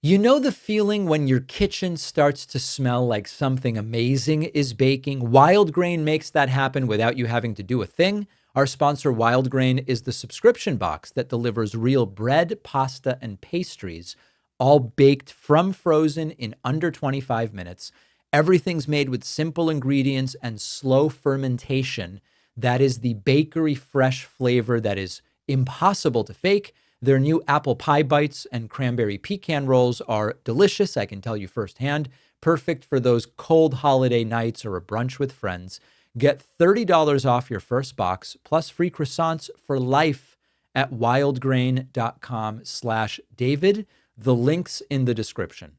You know the feeling when your kitchen starts to smell like something amazing is baking? Wild Grain makes that happen without you having to do a thing. Our sponsor, Wild Grain, is the subscription box that delivers real bread, pasta, and pastries, all baked from frozen in under 25 minutes. Everything's made with simple ingredients and slow fermentation. That is the bakery fresh flavor that is impossible to fake. Their new apple pie bites and cranberry pecan rolls are delicious, I can tell you firsthand. Perfect for those cold holiday nights or a brunch with friends. Get $30 off your first box plus free croissants for life at wildgrain.com/David. The link's in the description.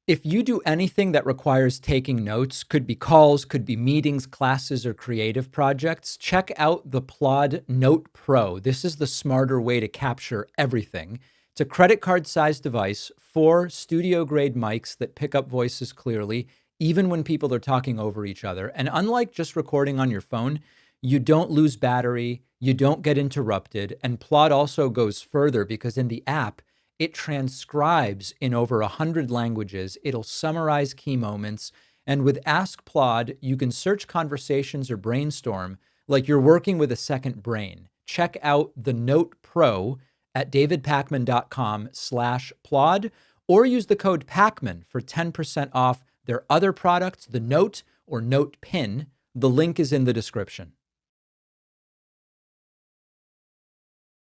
If you do anything that requires taking notes, could be calls, could be meetings, classes, or creative projects, check out the Plod Note Pro. This is the smarter way to capture everything. It's a credit card-sized device, 4 studio-grade mics that pick up voices clearly, even when people are talking over each other. And unlike just recording on your phone, you don't lose battery, you don't get interrupted. And Plod also goes further because in the app, it transcribes in over 100 languages. It'll summarize key moments. And with Ask Plod, you can search conversations or brainstorm like you're working with a second brain. Check out the Note Pro at davidpakman.com/Plod or use the code Pakman for 10% off their other products, the Note or Note Pin. The link is in the description.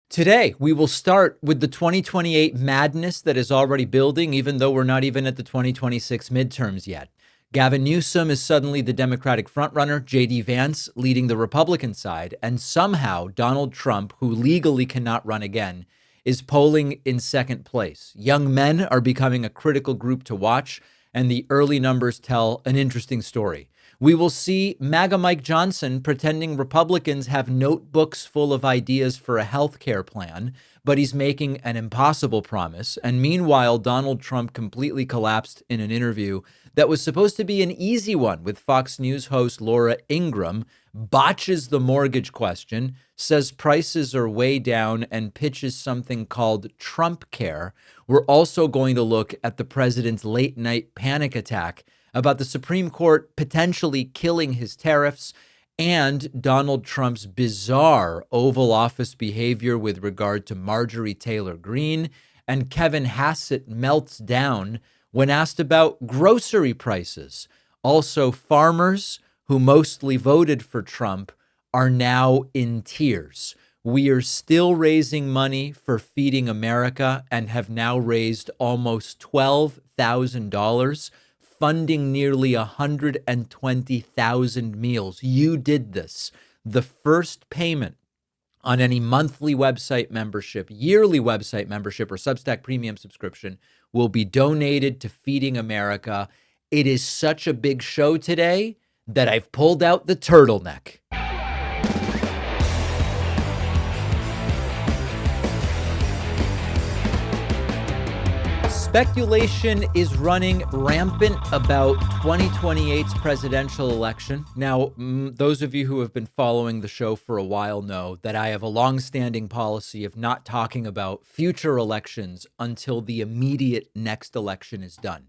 Today, we will start with the 2028 madness that is already building, even though we're not even at the 2026 midterms yet. Gavin Newsom is suddenly the Democratic frontrunner, J.D. Vance leading the Republican side, and somehow Donald Trump, who legally cannot run again, is polling in second place. Young men are becoming a critical group to watch, and the early numbers tell an interesting story. We will see MAGA Mike Johnson pretending Republicans have notebooks full of ideas for a health care plan, but he's making an impossible promise. And meanwhile, Donald Trump completely collapsed in an interview that was supposed to be an easy one with Fox News host Laura Ingraham, botches the mortgage question, says prices are way down, and pitches something called Trump Care. We're also going to look at the president's late night panic attack about the Supreme Court potentially killing his tariffs, and Donald Trump's bizarre Oval Office behavior with regard to Marjorie Taylor Greene, and Kevin Hassett melts down when asked about grocery prices. Also, farmers who mostly voted for Trump are now in tears. We are still raising money for Feeding America and have now raised almost $12,000, funding nearly 120,000 meals. You did this. The first payment on any monthly website membership, yearly website membership, or Substack premium subscription will be donated to Feeding America. It is such a big show today that I've pulled out the turtleneck. Speculation is running rampant about 2028's presidential election. Now, those of you who have been following the show for a while know that I have a longstanding policy of not talking about future elections until the immediate next election is done.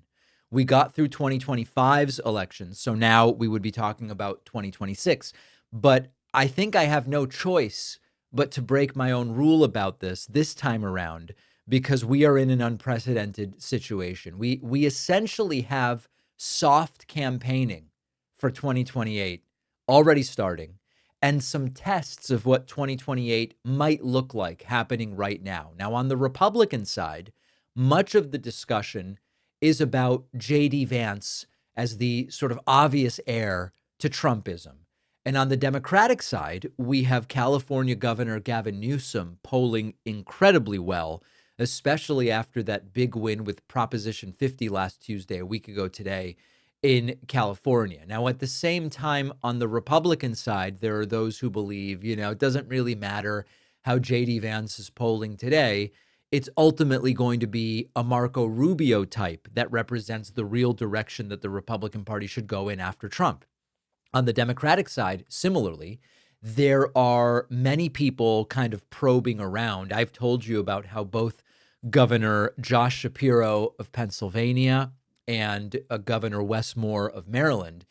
We got through 2025's elections, so now we would be talking about 2026. But I think I have no choice but to break my own rule about this time around, because we are in an unprecedented situation. We essentially have soft campaigning for 2028 already starting, and some tests of what 2028 might look like happening right now. Now, on the Republican side, much of the discussion is about J.D. Vance as the sort of obvious heir to Trumpism. And on the Democratic side, we have California Governor Gavin Newsom polling incredibly well, especially after that big win with Proposition 50 last Tuesday, a week ago today, in California. Now, at the same time, on the Republican side, there are those who believe, it doesn't really matter how J.D. Vance is polling today. It's ultimately going to be a Marco Rubio type that represents the real direction that the Republican Party should go in after Trump. On the Democratic side, similarly, there are many people kind of probing around. I've told you about how both Governor Josh Shapiro of Pennsylvania and Governor Wes Moore of Maryland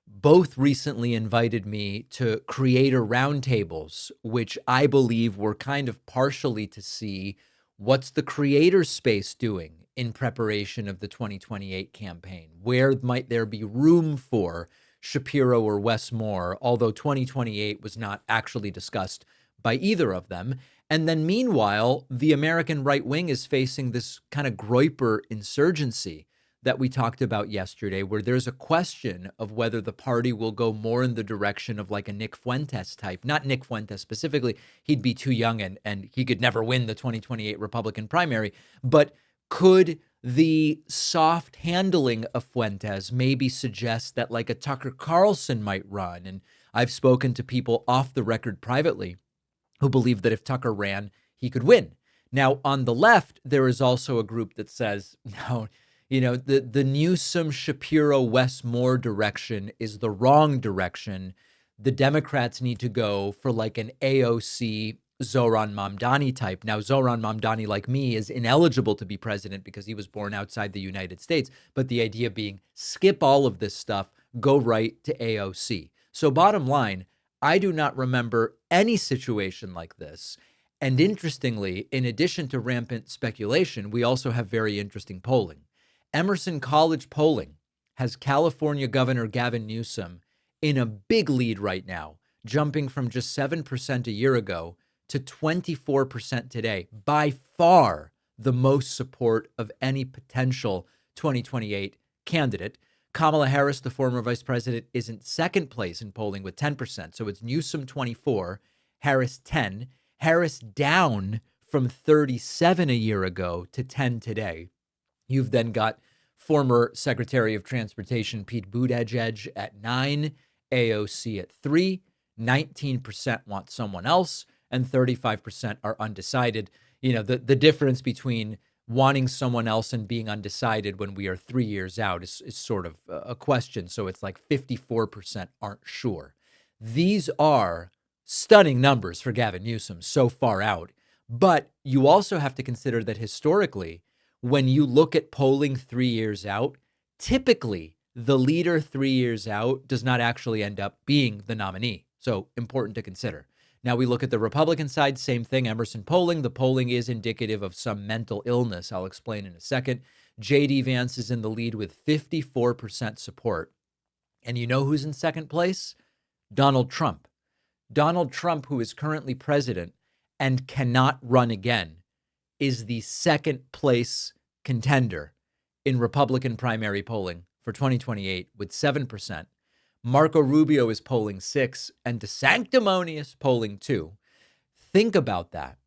both recently invited me to creator roundtables, which I believe were kind of partially to see what's the creator space doing in preparation of the 2028 campaign. Where might there be room for Shapiro or Wes Moore, although 2028 was not actually discussed by either of them. And then meanwhile, the American right wing is facing this kind of Groyper insurgency that we talked about yesterday, where there's a question of whether the party will go more in the direction of like a Nick Fuentes type, not Nick Fuentes specifically. He'd be too young and he could never win the 2028 Republican primary. But could the soft handling of Fuentes maybe suggest that like a Tucker Carlson might run? And I've spoken to people off the record privately who believe that if Tucker ran, he could win. Now, on the left, there is also a group that says, no, the Newsom, Shapiro, Wes Moore direction is the wrong direction. The Democrats need to go for like an AOC Zohran Mamdani type. Now, Zohran Mamdani, like me, is ineligible to be president because he was born outside the United States. But the idea being, skip all of this stuff, go right to AOC. So bottom line, I do not remember any situation like this. And interestingly, in addition to rampant speculation, we also have very interesting polling. Emerson College polling has California Governor Gavin Newsom in a big lead right now, jumping from just 7% a year ago to 24% today, by far the most support of any potential 2028 candidate. Kamala Harris, the former vice president, is in second place in polling with 10%. So it's Newsom 24, Harris 10, Harris down from 37 a year ago to 10 today. You've then got former Secretary of Transportation Pete Buttigieg at 9, AOC at 3, 19% want someone else, and 35% are undecided. The difference between wanting someone else and being undecided when we are 3 years out is sort of a question. So it's like 54% aren't sure. These are stunning numbers for Gavin Newsom so far out. But you also have to consider that historically, when you look at polling 3 years out, typically the leader 3 years out does not actually end up being the nominee. So important to consider. Now we look at the Republican side, same thing, Emerson polling. The polling is indicative of some mental illness. I'll explain in a second. J.D. Vance is in the lead with 54% support. And you know who's in second place? Donald Trump. Donald Trump, who is currently president and cannot run again, is the second place contender in Republican primary polling for 2028 with 7%. Marco Rubio is polling 6 and DeSanctimonious polling 2. Think about that.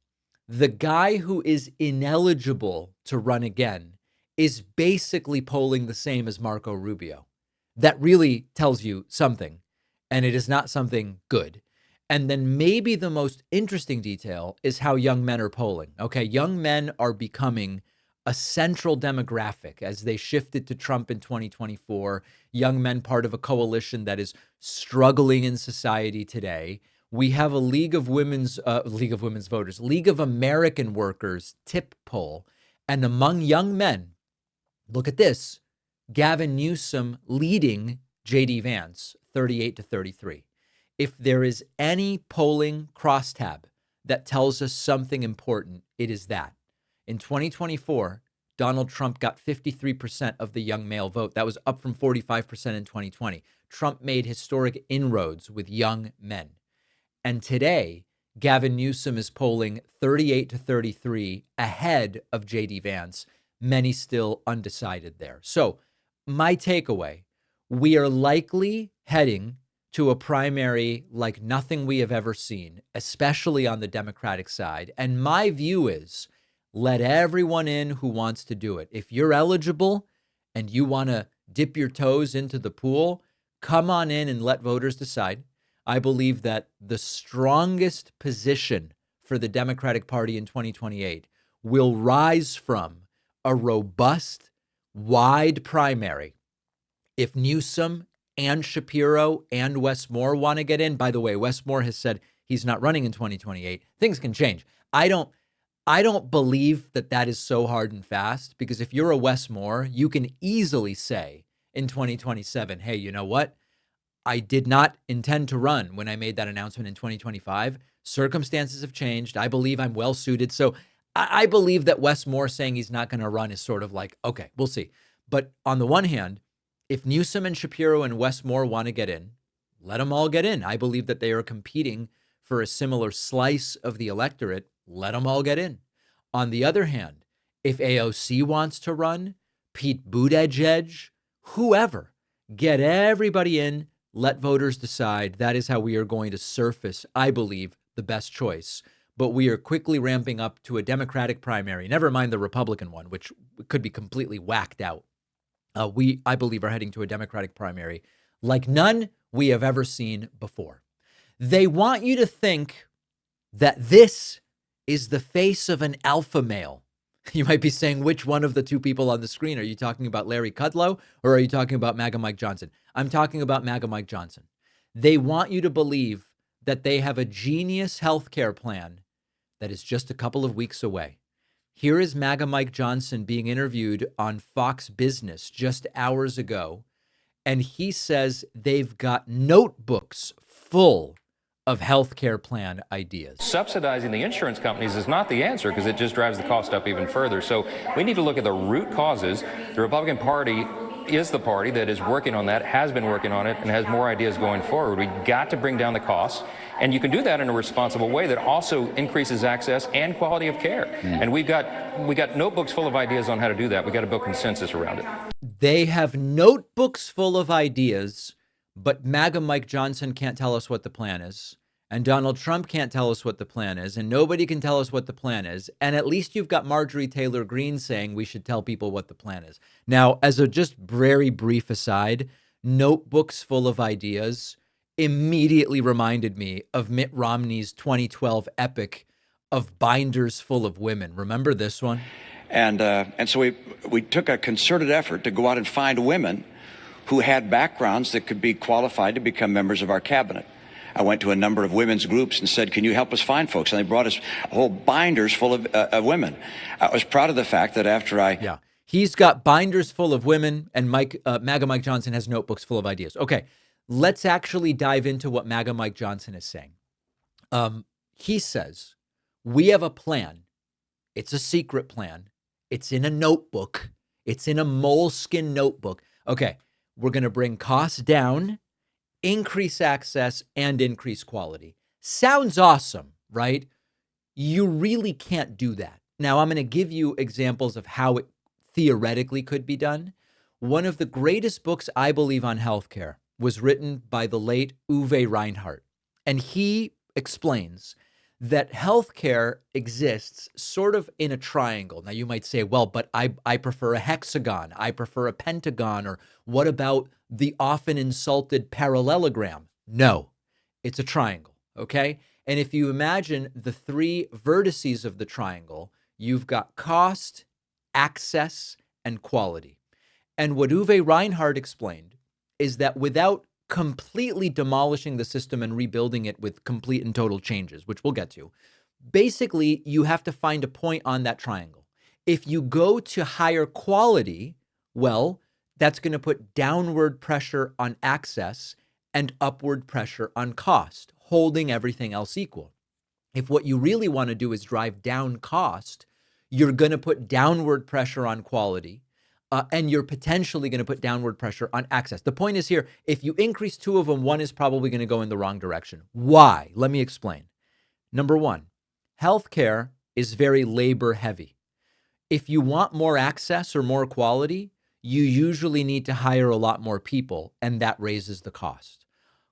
The guy who is ineligible to run again is basically polling the same as Marco Rubio. That really tells you something, and it is not something good. And then maybe the most interesting detail is how young men are polling. Okay, young men are becoming a central demographic as they shifted to Trump in 2024. Young men, part of a coalition that is struggling in society today. We have a League of Women's Voters, League of American Workers tip poll. And among young men, look at this, Gavin Newsom leading J.D. Vance, 38 to 33. If there is any polling crosstab that tells us something important, it is that. In 2024, Donald Trump got 53% of the young male vote. That was up from 45% in 2020. Trump made historic inroads with young men. And today, Gavin Newsom is polling 38 to 33 ahead of J.D. Vance, many still undecided there. So my takeaway, we are likely heading to a primary like nothing we have ever seen, especially on the Democratic side. And my view is, let everyone in who wants to do it. If you're eligible and you want to dip your toes into the pool, come on in and let voters decide. I believe that the strongest position for the Democratic Party in 2028 will rise from a robust, wide primary. If Newsom and Shapiro and Wes Moore want to get in, by the way, Wes Moore has said he's not running in 2028. Things can change. I don't believe that that is so hard and fast, because if you're a Wes Moore, you can easily say in 2027, hey, you know what? I did not intend to run when I made that announcement in 2025. Circumstances have changed. I believe I'm well suited. So I believe that Wes Moore saying he's not going to run is sort of like, okay, we'll see. But on the one hand, if Newsom and Shapiro and Wes Moore want to get in, let them all get in. I believe that they are competing for a similar slice of the electorate. Let them all get in. On the other hand, if AOC wants to run, Pete Buttigieg, whoever, get everybody in. Let voters decide. That is how we are going to surface, I believe, the best choice. But we are quickly ramping up to a Democratic primary, never mind the Republican one, which could be completely whacked out. I believe, are heading to a Democratic primary like none we have ever seen before. They want you to think that this is the face of an alpha male. You might be saying, which one of the two people on the screen? Are you talking about Larry Kudlow or are you talking about MAGA Mike Johnson? I'm talking about MAGA Mike Johnson. They want you to believe that they have a genius healthcare plan that is just a couple of weeks away. Here is MAGA Mike Johnson being interviewed on Fox Business just hours ago, and he says they've got notebooks full of healthcare plan ideas. Subsidizing the insurance companies is not the answer because it just drives the cost up even further. So we need to look at the root causes. The Republican Party is the party that is working on that, has been working on it, and has more ideas going forward. We got to bring down the costs, and you can do that in a responsible way that also increases access and quality of care. And we got notebooks full of ideas on how to do that. We got to build consensus around it. They have notebooks full of ideas, but MAGA Mike Johnson can't tell us what the plan is. And Donald Trump can't tell us what the plan is. And nobody can tell us what the plan is. And at least you've got Marjorie Taylor Greene saying we should tell people what the plan is. Now, as a just very brief aside, notebooks full of ideas immediately reminded me of Mitt Romney's 2012 epic of binders full of women. Remember this one? And so we took a concerted effort to go out and find women who had backgrounds that could be qualified to become members of our cabinet. I went to a number of women's groups and said, can you help us find folks? And they brought us whole binders full of women. I was proud of the fact that after Yeah, he's got binders full of women, and MAGA Mike Johnson has notebooks full of ideas. Okay, let's actually dive into what MAGA Mike Johnson is saying. He says, we have a plan. It's a secret plan. It's in a notebook. It's in a moleskin notebook. Okay, we're going to bring costs down, increase access, and increase quality. Sounds awesome, right? You really can't do that. Now, I'm going to give you examples of how it theoretically could be done. One of the greatest books, I believe, on healthcare was written by the late Uwe Reinhardt. And he explains that healthcare exists sort of in a triangle. Now, you might say, well, but I prefer a hexagon. I prefer a pentagon. Or what about the often insulted parallelogram? No, it's a triangle, okay? And if you imagine the three vertices of the triangle, you've got cost, access, and quality. And what Uwe Reinhardt explained is that without completely demolishing the system and rebuilding it with complete and total changes, which we'll get to, basically, you have to find a point on that triangle. If you go to higher quality, well, that's going to put downward pressure on access and upward pressure on cost, holding everything else equal. If what you really want to do is drive down cost, you're going to put downward pressure on quality, and you're potentially going to put downward pressure on access. The point is here, if you increase two of them, one is probably going to go in the wrong direction. Why? Let me explain. Number one, healthcare is very labor heavy. If you want more access or more quality, you usually need to hire a lot more people, and that raises the cost.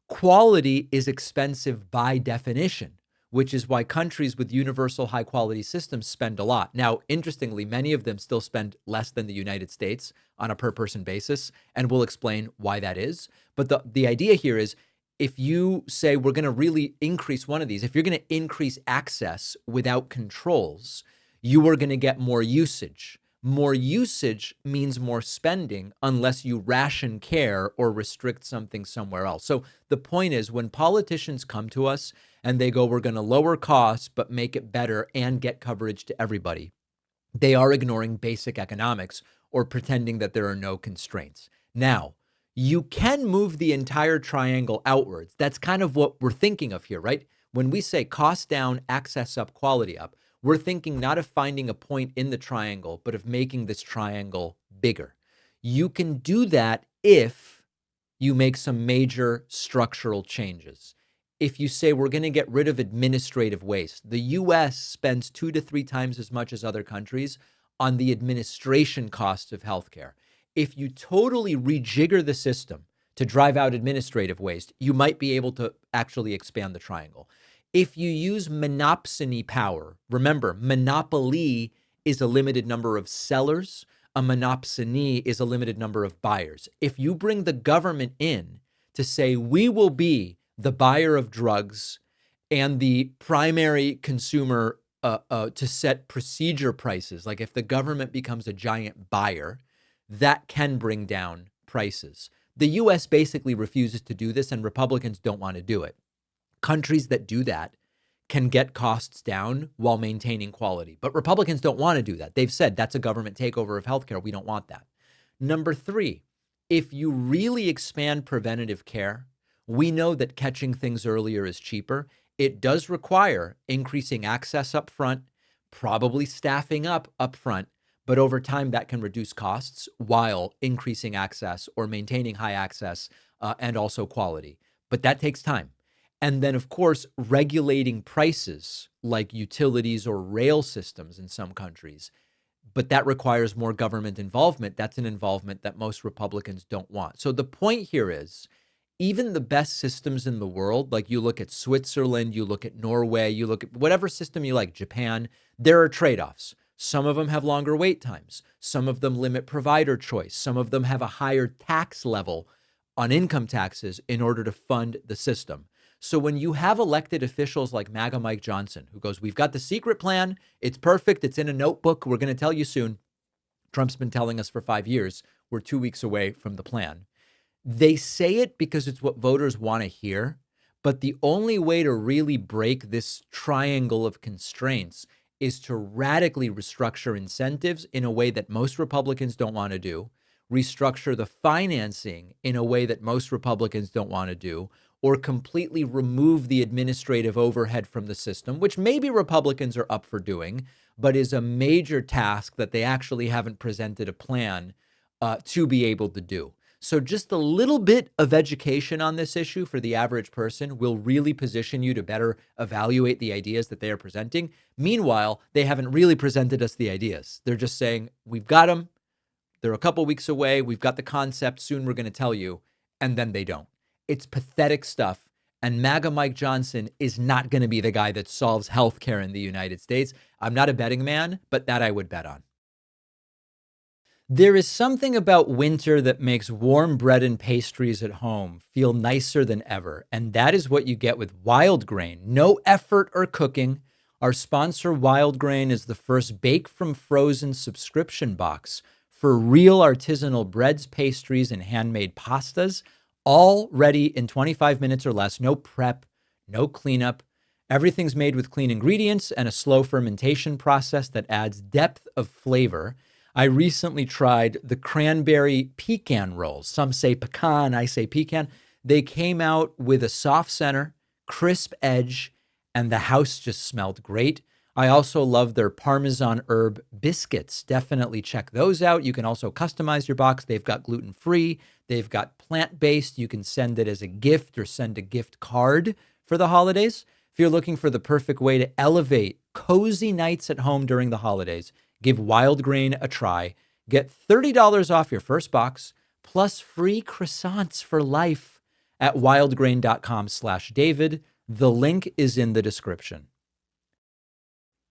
Quality is expensive by definition, which is why countries with universal high quality systems spend a lot. Now, interestingly, many of them still spend less than the United States on a per person basis, and we'll explain why that is. But the idea here is, if you say we're going to really increase one of these, if you're going to increase access without controls, you are going to get more usage. More usage means more spending unless you ration care or restrict something somewhere else. So the point is, when politicians come to us and they go, we're going to lower costs, but make it better and get coverage to everybody, they are ignoring basic economics or pretending that there are no constraints. Now, you can move the entire triangle outwards. That's kind of what we're thinking of here, right? When we say cost down, access up, quality up, we're thinking not of finding a point in the triangle, but of making this triangle bigger. You can do that if you make some major structural changes. If you say we're going to get rid of administrative waste, the US spends 2 to 3 times as much as other countries on the administration costs of healthcare. If you totally rejigger the system to drive out administrative waste, you might be able to actually expand the triangle. If you use monopsony power, remember, monopoly is a limited number of sellers. A monopsony is a limited number of buyers. If you bring the government in to say, we will be the buyer of drugs and the primary consumer to set procedure prices, like if the government becomes a giant buyer, that can bring down prices. The US basically refuses to do this, and Republicans don't want to do it. Countries that do that can get costs down while maintaining quality. But Republicans don't want to do that. They've said that's a government takeover of healthcare. We don't want that. Number 3, if you really expand preventative care, we know that catching things earlier is cheaper. It does require increasing access up front, probably staffing up front, but over time that can reduce costs while increasing access or maintaining high access and also quality. But that takes time. And then, of course, regulating prices like utilities or rail systems in some countries. But that requires more government involvement. That's an involvement that most Republicans don't want. So the point here is, even the best systems in the world, like you look at Switzerland, you look at Norway, you look at whatever system you like, Japan, there are trade-offs. Some of them have longer wait times. Some of them limit provider choice. Some of them have a higher tax level on income taxes in order to fund the system. So when you have elected officials like MAGA Mike Johnson, who goes, we've got the secret plan, it's perfect, it's in a notebook, we're going to tell you soon. Trump's been telling us for 5 years, we're 2 weeks away from the plan. They say it because it's what voters want to hear, but the only way to really break this triangle of constraints is to radically restructure incentives in a way that most Republicans don't want to do, restructure the financing in a way that most Republicans don't want to do, or completely remove the administrative overhead from the system, which maybe Republicans are up for doing, but is a major task that they actually haven't presented a plan to be able to do. So just a little bit of education on this issue for the average person will really position you to better evaluate the ideas that they are presenting. Meanwhile, they haven't really presented us the ideas. They're just saying, we've got them. They're a couple weeks away. We've got the concept. Soon we're going to tell you. And then they don't. It's pathetic stuff. And MAGA Mike Johnson is not going to be the guy that solves healthcare in the United States. I'm not a betting man, but that I would bet on. There is something about winter that makes warm bread and pastries at home feel nicer than ever. And that is what you get with Wild Grain. No effort or cooking. Our sponsor, Wild Grain, is the first bake from frozen subscription box for real artisanal breads, pastries, and handmade pastas, all ready in 25 minutes or less. No prep, no cleanup. Everything's made with clean ingredients and a slow fermentation process that adds depth of flavor. I recently tried the cranberry pecan rolls. Some say pecan, I say pecan. They came out with a soft center, crisp edge, and the house just smelled great. I also love their Parmesan herb biscuits. Definitely check those out. You can also customize your box. They've got gluten-free. They've got plant-based. You can send it as a gift or send a gift card for the holidays. If you're looking for the perfect way to elevate cozy nights at home during the holidays, give Wild Grain a try. Get $30 off your first box, plus free croissants for life at wildgrain.com/David. The link is in the description.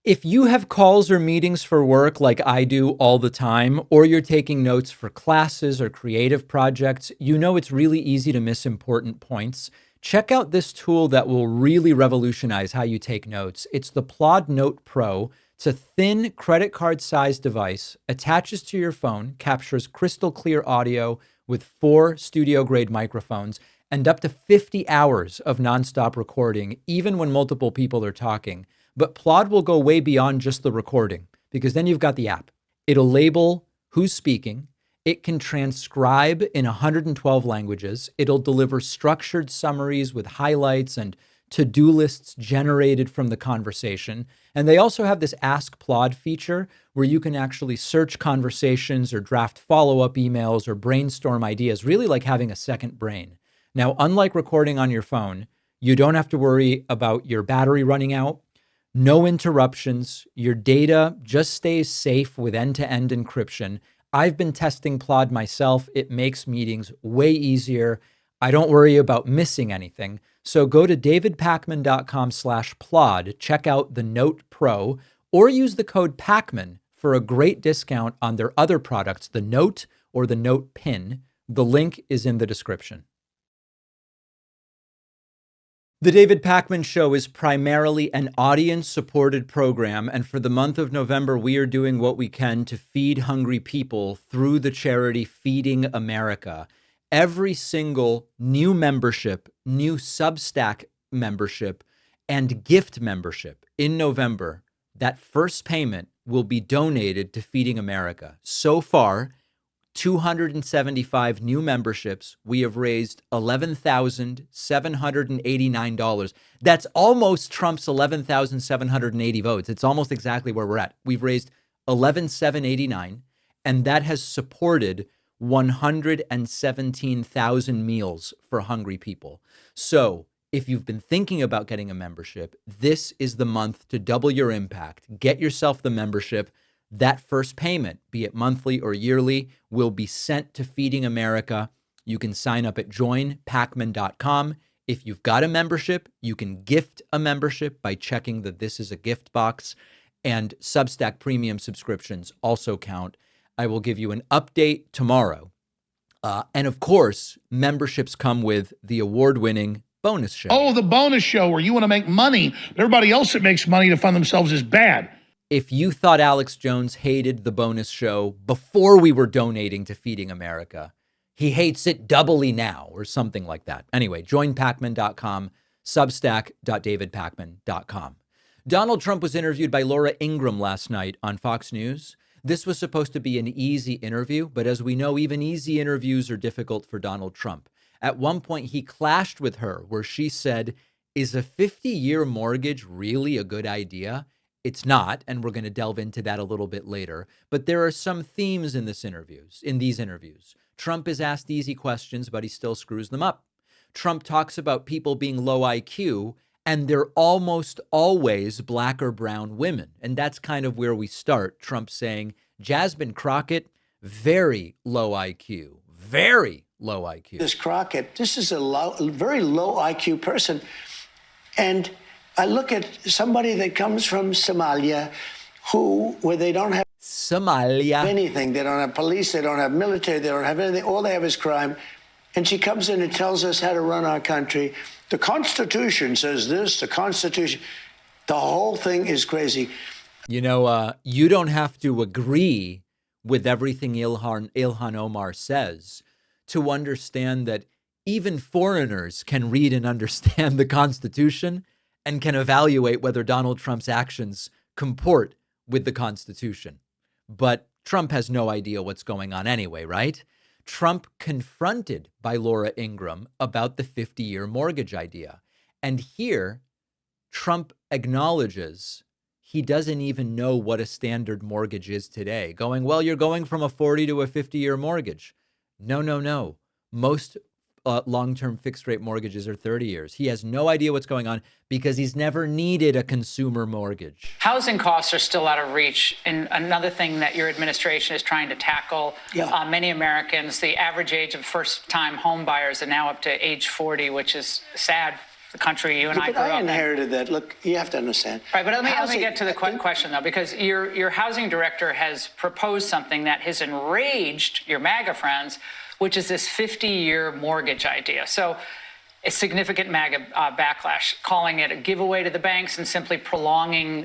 If you have calls or meetings for work like I do all the time, or you're taking notes for classes or creative projects, you know it's really easy to miss important points. Check out this tool that will really revolutionize how you take notes. It's the Plod Note Pro. It's a thin credit card-sized device, attaches to your phone, captures crystal clear audio with 4 studio-grade microphones, and up to 50 hours of nonstop recording, even when multiple people are talking. But Plod will go way beyond just the recording, because then you've got the app. It'll label who's speaking. It can transcribe in 112 languages. It'll deliver structured summaries with highlights and to-do lists generated from the conversation. And they also have this Ask Plod feature where you can actually search conversations or draft follow-up emails or brainstorm ideas, really like having a second brain. Now, unlike recording on your phone, you don't have to worry about your battery running out. No interruptions. Your data just stays safe with end-to-end encryption. I've been testing Plod myself. It makes meetings way easier. I don't worry about missing anything. So go to davidpakman.com/Plod, check out the Note Pro, or use the code Pakman for a great discount on their other products, the Note or the Note Pin. The link is in the description. The David Pakman Show is primarily an audience-supported program, and for the month of November, we are doing what we can to feed hungry people through the charity Feeding America. Every single new membership, new Substack membership, and gift membership in November, that first payment will be donated to Feeding America. So far, 275 new memberships. We have raised $11,789. That's almost Trump's 11,780 votes. It's almost exactly where we're at. We've raised 11,789, and that has supported 117,000 meals for hungry people. So if you've been thinking about getting a membership, this is the month to double your impact. Get yourself the membership. That first payment, be it monthly or yearly, will be sent to Feeding America. You can sign up at joinpakman.com. If you've got a membership, you can gift a membership by checking that this is a gift box. And Substack premium subscriptions also count. I will give you an update tomorrow. And of course, memberships come with the award-winning bonus show. Oh, the bonus show where you want to make money, but everybody else that makes money to fund themselves is bad. If you thought Alex Jones hated the bonus show before we were donating to Feeding America, he hates it doubly now, or something like that. Anyway, joinpakman.com, substack.davidpakman.com. Donald Trump was interviewed by Laura Ingraham last night on Fox News. This was supposed to be an easy interview, but as we know, even easy interviews are difficult for Donald Trump. At one point, he clashed with her where she said, "Is a 50-year mortgage really a good idea?" It's not, and we're going to delve into that a little bit later. But there are some themes in these interviews. Trump is asked easy questions, but he still screws them up. Trump talks about people being low IQ, and they're almost always black or brown women. And that's kind of where we start. Trump saying, Jasmine Crockett, very low IQ, very low IQ. This Crockett, this is a very low IQ person. And I look at somebody that comes from Somalia where they don't have anything. They don't have police, they don't have military, they don't have anything. All they have is crime. And she comes in and tells us how to run our country. The Constitution says this, the Constitution, the whole thing is crazy. You know, you don't have to agree with everything Ilhan Omar says to understand that even foreigners can read and understand the Constitution and can evaluate whether Donald Trump's actions comport with the Constitution. But Trump has no idea what's going on anyway, right? Trump confronted by Laura Ingraham about the 50-year mortgage idea. And here, Trump acknowledges he doesn't even know what a standard mortgage is today, going, well, you're going from a 40 to a 50-year mortgage. No. Most long-term fixed-rate mortgages are 30 years. He has no idea what's going on because he's never needed a consumer mortgage. Housing costs are still out of reach. And another thing that your administration is trying to tackle, many Americans, the average age of first-time home buyers are now up to age 40, which is sad. The country you and I grew up in. I inherited that. Look, you have to understand. Right, but let me get to the question, though, because your housing director has proposed something that has enraged your MAGA friends, which is this 50-year mortgage idea. So a significant MAGA backlash, calling it a giveaway to the banks and simply prolonging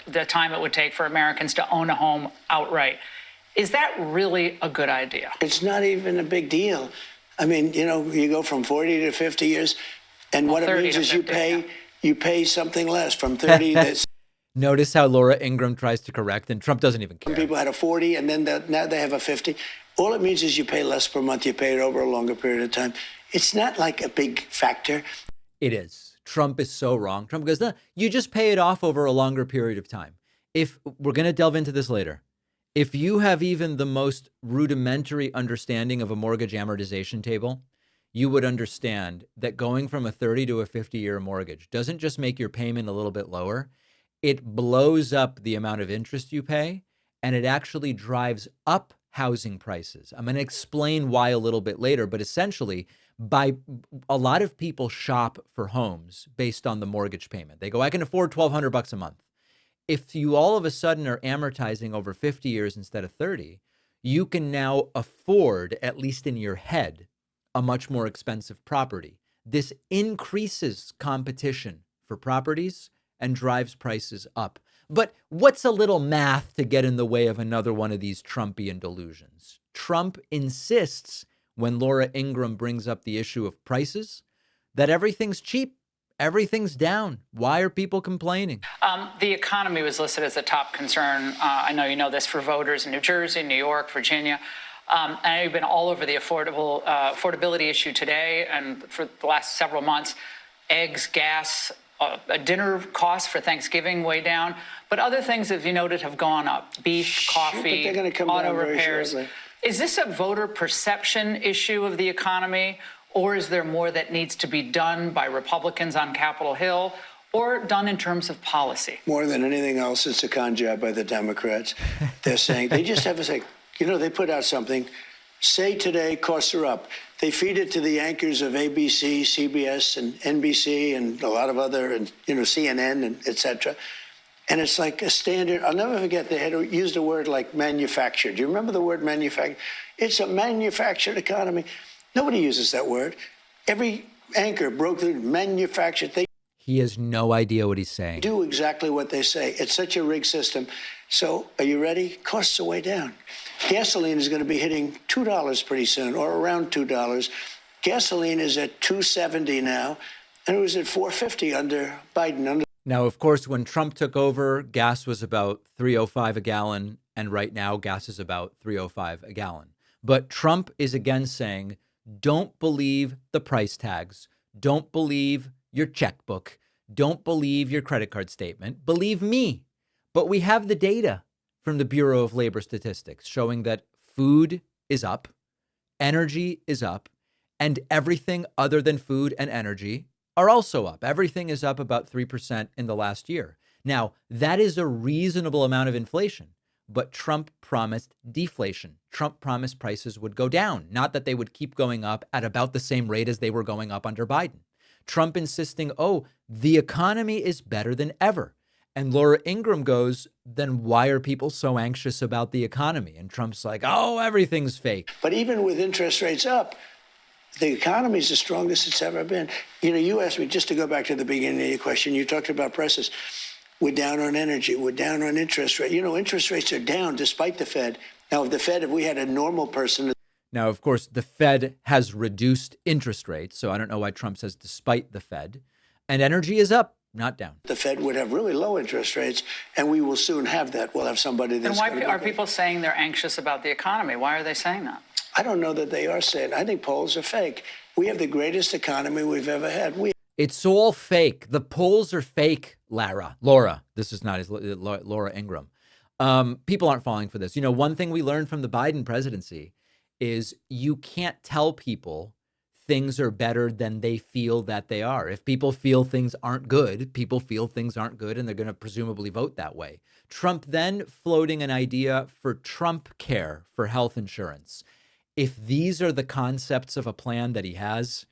the time it would take for Americans to own a home outright. Is that really a good idea? It's not even a big deal. I mean, you go from 40 to 50 years, and what it means is 50, you pay something less from 30 to... Notice how Laura Ingraham tries to correct, and Trump doesn't even care. Some people had a 40, and then now they have a 50. All it means is you pay less per month. You pay it over a longer period of time. It's not like a big factor. It is. Trump is so wrong. Trump goes, no, you just pay it off over a longer period of time. If we're going to delve into this later, if you have even the most rudimentary understanding of a mortgage amortization table, you would understand that going from a 30 to a 50-year mortgage doesn't just make your payment a little bit lower. It blows up the amount of interest you pay, and it actually drives up housing prices. I'm going to explain why a little bit later, but essentially, a lot of people shop for homes based on the mortgage payment. They go, I can afford $1,200 a month. If you all of a sudden are amortizing over 50 years instead of 30, you can now afford, at least in your head, a much more expensive property. This increases competition for properties and drives prices up. But what's a little math to get in the way of another one of these Trumpian delusions? Trump insists, when Laura Ingraham brings up the issue of prices, that everything's cheap, everything's down. Why are people complaining? The economy was listed as a top concern. I know you know this, for voters in New Jersey, New York, Virginia. I know you've been all over the affordability issue today and for the last several months. Eggs, gas, a dinner cost for Thanksgiving way down. But other things, as you noted, have gone up. Beef, coffee, but they're gonna come auto down very repairs. shortly. Is this a voter perception issue of the economy, or is there more that needs to be done by Republicans on Capitol Hill, or done in terms of policy? More than anything else, it's a con job by the Democrats. They're saying, they just have to say, they put out something, say today costs are up. They feed it to the anchors of ABC, CBS, and NBC, and a lot of other, and CNN, and et cetera. And it's like a standard. I'll never forget, they had used a word like manufactured. Do you remember the word manufactured? It's a manufactured economy. Nobody uses that word. Every anchor broke the manufactured. He has no idea what he's saying. Do exactly what they say. It's such a rigged system. So are you ready? Costs are way down. Gasoline is going to be hitting $2 pretty soon, or around $2. Gasoline is at $2.70 now, and it was at $4.50 under Biden. Now, of course, when Trump took over, gas was about $3.05 a gallon, and right now gas is about $3.05 a gallon. But Trump is again saying, don't believe the price tags. Don't believe your checkbook. Don't believe your credit card statement. Believe me. But we have the data from the Bureau of Labor Statistics showing that food is up, energy is up, and everything other than food and energy are also up. Everything is up about 3% in the last year. Now, that is a reasonable amount of inflation, but Trump promised deflation. Trump promised prices would go down, not that they would keep going up at about the same rate as they were going up under Biden. Trump insisting, the economy is better than ever. And Laura Ingraham goes, then why are people so anxious about the economy? And Trump's like, everything's fake. But even with interest rates up, the economy is the strongest it's ever been. You asked me, just to go back to the beginning of your question, you talked about prices. We're down on energy. We're down on interest rate. Interest rates are down despite the Fed. Now, if we had a normal person. Now, of course, the Fed has reduced interest rates. So I don't know why Trump says despite the Fed. And energy is up, not down. The Fed would have really low interest rates, and we will soon have that. We'll have somebody that's. And why are people saying they're anxious about the economy? Why are they saying that? I don't know that they are saying. I think polls are fake. We have the greatest economy we've ever had. It's all fake. The polls are fake, Laura. This is not Laura Ingraham. People aren't falling for this. One thing we learned from the Biden presidency is you can't tell people things are better than they feel that they are. If people feel things aren't good, people feel things aren't good, and they're going to presumably vote that way. Trump then floating an idea for Trump Care for health insurance. If these are the concepts of a plan that he has,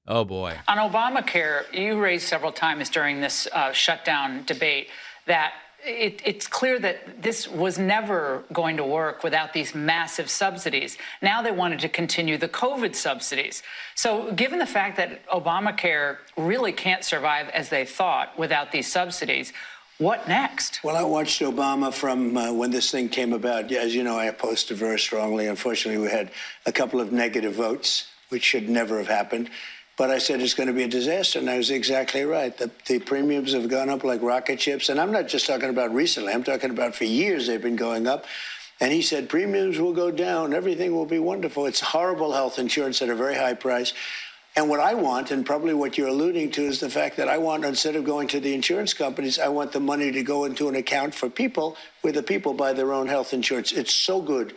oh boy. On Obamacare, you raised several times during this shutdown debate that it's clear that this was never going to work without these massive subsidies. Now they wanted to continue the COVID subsidies. So given the fact that Obamacare really can't survive as they thought without these subsidies, what next? Well, I watched Obama from when this thing came about. As you know, I opposed it very strongly. Unfortunately, we had a couple of negative votes, which should never have happened. But I said it's going to be a disaster, and I was exactly right. The premiums have gone up like rocket ships, and I'm not just talking about recently. I'm talking about for years they've been going up. And he said premiums will go down, everything will be wonderful. It's horrible health insurance at a very high price. And what I want, and probably what you're alluding to, is the fact that I want, instead of going to the insurance companies, I want the money to go into an account for people where the people buy their own health insurance. It's so good.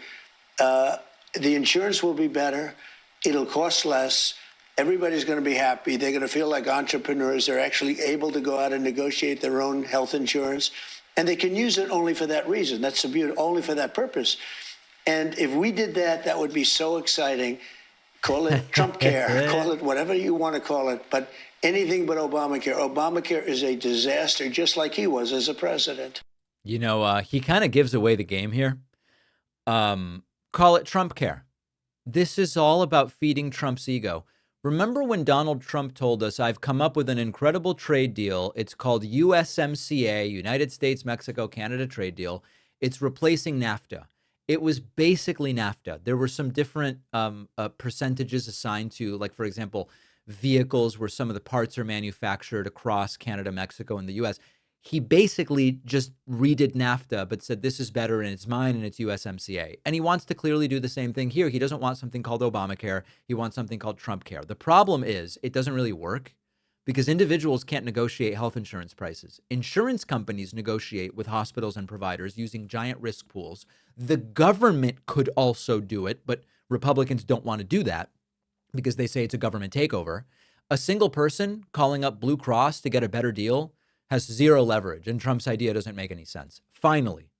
The insurance will be better. It'll cost less. Everybody's going to be happy. They're going to feel like entrepreneurs. They're actually able to go out and negotiate their own health insurance. And they can use it only for that reason. That's the beauty, only for that purpose. And if we did that, that would be so exciting. Call it Trump care, call it whatever you want to call it, but anything but Obamacare. Obamacare is a disaster, just like he was as a president. You know, he kind of gives away the game here. Call it Trump care. This is all about feeding Trump's ego. Remember when Donald Trump told us, I've come up with an incredible trade deal. It's called USMCA, United States, Mexico, Canada trade deal. It's replacing NAFTA. It was basically NAFTA. There were some different percentages assigned to, like, for example, vehicles where some of the parts are manufactured across Canada, Mexico, and the U.S. He basically just redid NAFTA, but said this is better and it's mine and it's USMCA. And he wants to clearly do the same thing here. He doesn't want something called Obamacare. He wants something called Trump care. The problem is it doesn't really work because individuals can't negotiate health insurance prices. Insurance companies negotiate with hospitals and providers using giant risk pools. The government could also do it, but Republicans don't want to do that because they say it's a government takeover. A single person calling up Blue Cross to get a better deal has zero leverage, and Trump's idea doesn't make any sense. Finally,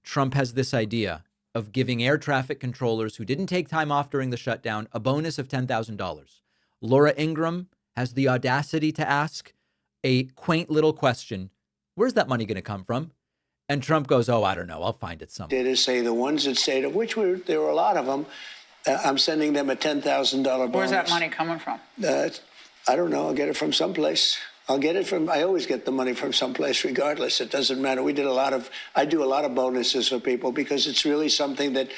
Trump has this idea of giving air traffic controllers who didn't take time off during the shutdown a bonus of $10,000. Laura Ingraham has the audacity to ask a quaint little question, where's that money going to come from? And Trump goes, oh, I don't know, I'll find it somewhere. Did say the ones that stayed, of which there were a lot of them, I'm sending them a $10,000 bonus. Where's that money coming from? I don't know, I'll get it from someplace. I always get the money from someplace regardless. It doesn't matter. I do a lot of bonuses for people because it's really something that.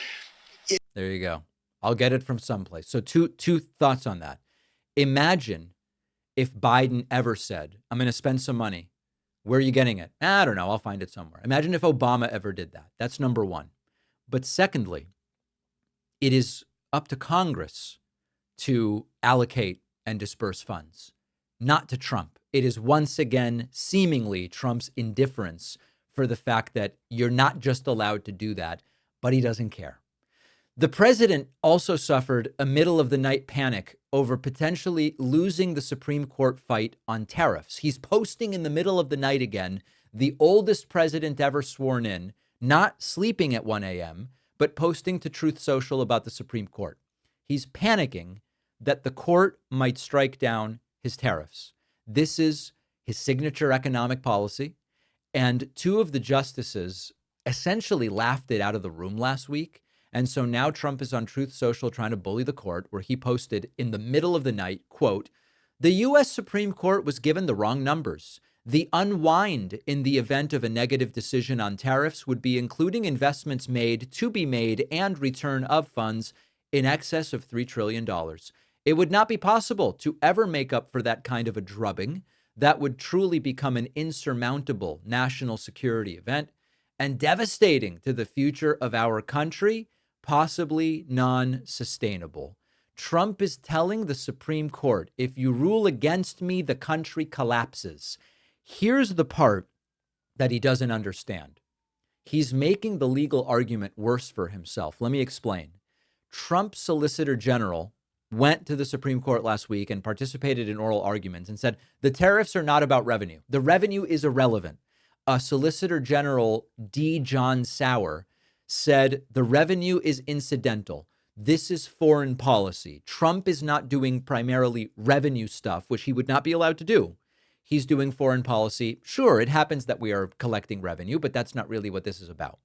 There you go. I'll get it from someplace. So two thoughts on that. Imagine if Biden ever said, I'm going to spend some money. Where are you getting it? I don't know. I'll find it somewhere. Imagine if Obama ever did that. That's number one. But secondly, it is up to Congress to allocate and disperse funds, not to Trump. It is once again seemingly Trump's indifference for the fact that you're not just allowed to do that, but he doesn't care. The president also suffered a middle-of-the-night panic over potentially losing the Supreme Court fight on tariffs. He's posting in the middle of the night again, the oldest president ever sworn in, not sleeping at 1 a.m., but posting to Truth Social about the Supreme Court. He's panicking that the court might strike down his tariffs. This is his signature economic policy. And two of the justices essentially laughed it out of the room last week. And so now Trump is on Truth Social trying to bully the court, where he posted in the middle of the night, quote, the U.S. Supreme Court was given the wrong numbers. The unwind in the event of a negative decision on tariffs would be including investments made, to be made, and return of funds in excess of $3 trillion. It would not be possible to ever make up for that kind of a drubbing. That would truly become an insurmountable national security event and devastating to the future of our country, possibly non-sustainable. Trump is telling the Supreme Court, if you rule against me, the country collapses. Here's the part that he doesn't understand. He's making the legal argument worse for himself. Let me explain. Trump's Solicitor General went to the Supreme Court last week and participated in oral arguments and said, the tariffs are not about revenue. The revenue is irrelevant. Solicitor General D. John Sauer said the revenue is incidental. This is foreign policy. Trump is not doing primarily revenue stuff, which he would not be allowed to do. He's doing foreign policy. Sure, it happens that we are collecting revenue, but that's not really what this is about.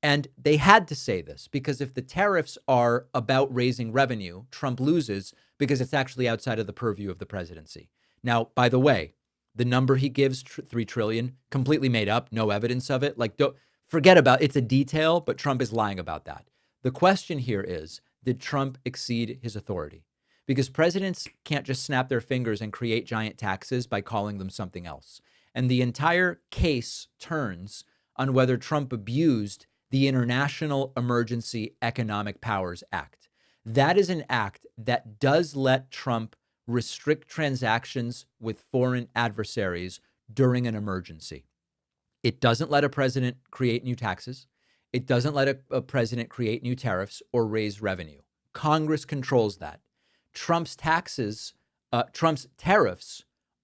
And they had to say this because if the tariffs are about raising revenue, Trump loses because it's actually outside of the purview of the presidency. Now, by the way, the number he gives, $3 trillion, completely made up, no evidence of it. Like, don't forget about it's a detail, but Trump is lying about that. The question here is, did Trump exceed his authority? Because presidents can't just snap their fingers and create giant taxes by calling them something else. And the entire case turns on whether Trump abused the International Emergency Economic Powers Act. That is an act that does let Trump restrict transactions with foreign adversaries during an emergency. It doesn't let a president create new taxes. It doesn't let a president create new tariffs or raise revenue. Congress controls that. Trump's tariffs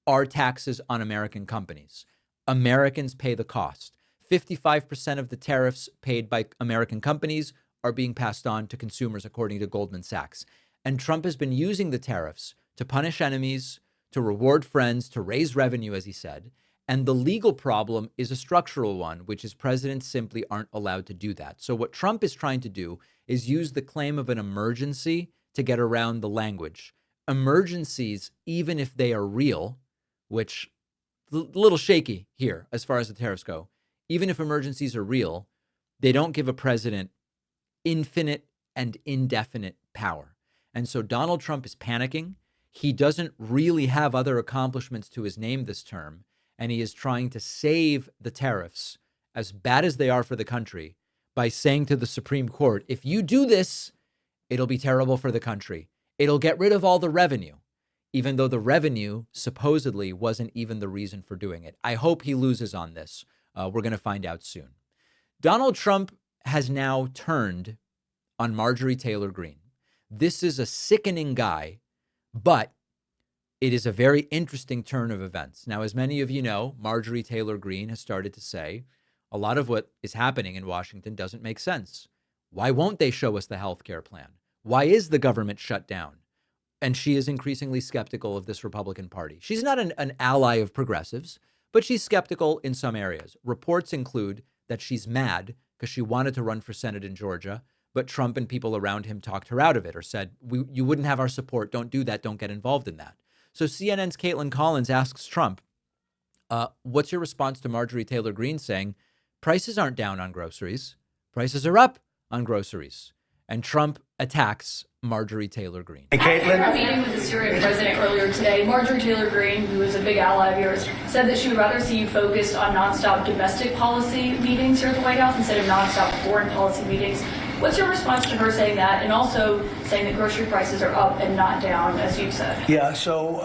are taxes on American companies. Americans pay the cost. 55% of the tariffs paid by American companies are being passed on to consumers, according to Goldman Sachs. And Trump has been using the tariffs to punish enemies, to reward friends, to raise revenue, as he said. And the legal problem is a structural one, which is presidents simply aren't allowed to do that. So what Trump is trying to do is use the claim of an emergency to get around the language. Emergencies, even if they are real, which a little shaky here as far as the tariffs go, even if emergencies are real, they don't give a president infinite and indefinite power. And so Donald Trump is panicking. He doesn't really have other accomplishments to his name this term, and he is trying to save the tariffs, as bad as they are for the country, by saying to the Supreme Court, if you do this, it'll be terrible for the country. It'll get rid of all the revenue, even though the revenue supposedly wasn't even the reason for doing it. I hope he loses on this. We're going to find out soon. Donald Trump has now turned on Marjorie Taylor Greene. This is a sickening guy, but it is a very interesting turn of events. Now, as many of you know, Marjorie Taylor Greene has started to say a lot of what is happening in Washington doesn't make sense. Why won't they show us the healthcare plan? Why is the government shut down? And she is increasingly skeptical of this Republican Party. She's not an ally of progressives, but she's skeptical in some areas. Reports include that she's mad because she wanted to run for Senate in Georgia, but Trump and people around him talked her out of it or said, you wouldn't have our support. Don't do that. Don't get involved in that. So CNN's Caitlin Collins asks Trump, what's your response to Marjorie Taylor Greene saying prices aren't down on groceries, prices are up on groceries? And Trump attacks Marjorie Taylor Greene. Caitlin? At a meeting with the Syrian president earlier today, Marjorie Taylor Greene, who is a big ally of yours, said that she would rather see you focused on nonstop domestic policy meetings here at the White House instead of nonstop foreign policy meetings. What's your response to her saying that, and also saying that grocery prices are up and not down, as you've said? Yeah, so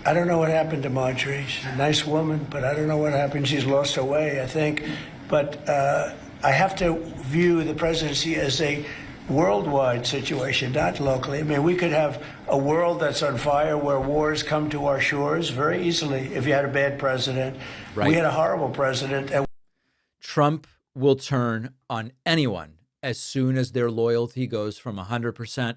I don't know what happened to Marjorie. She's a nice woman, but I don't know what happened. She's lost her way, I think. But I have to view the presidency as a worldwide situation, not locally. I mean, we could have a world that's on fire where wars come to our shores very easily if you had a bad president. Right. We had a horrible president. And Trump will turn on anyone as soon as their loyalty goes from 100%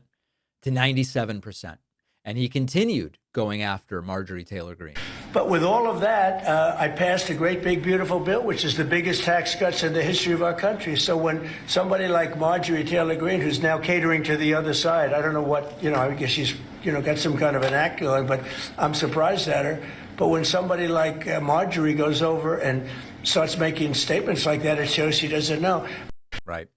to 97%. And he continued going after Marjorie Taylor Greene. But with all of that, I passed a great, big, beautiful bill, which is the biggest tax cuts in the history of our country. So when somebody like Marjorie Taylor Greene, who's now catering to the other side, I don't know what, I guess she's, got some kind of an act going, but I'm surprised at her. But when somebody like Marjorie goes over and starts making statements like that, it shows she doesn't know. Right.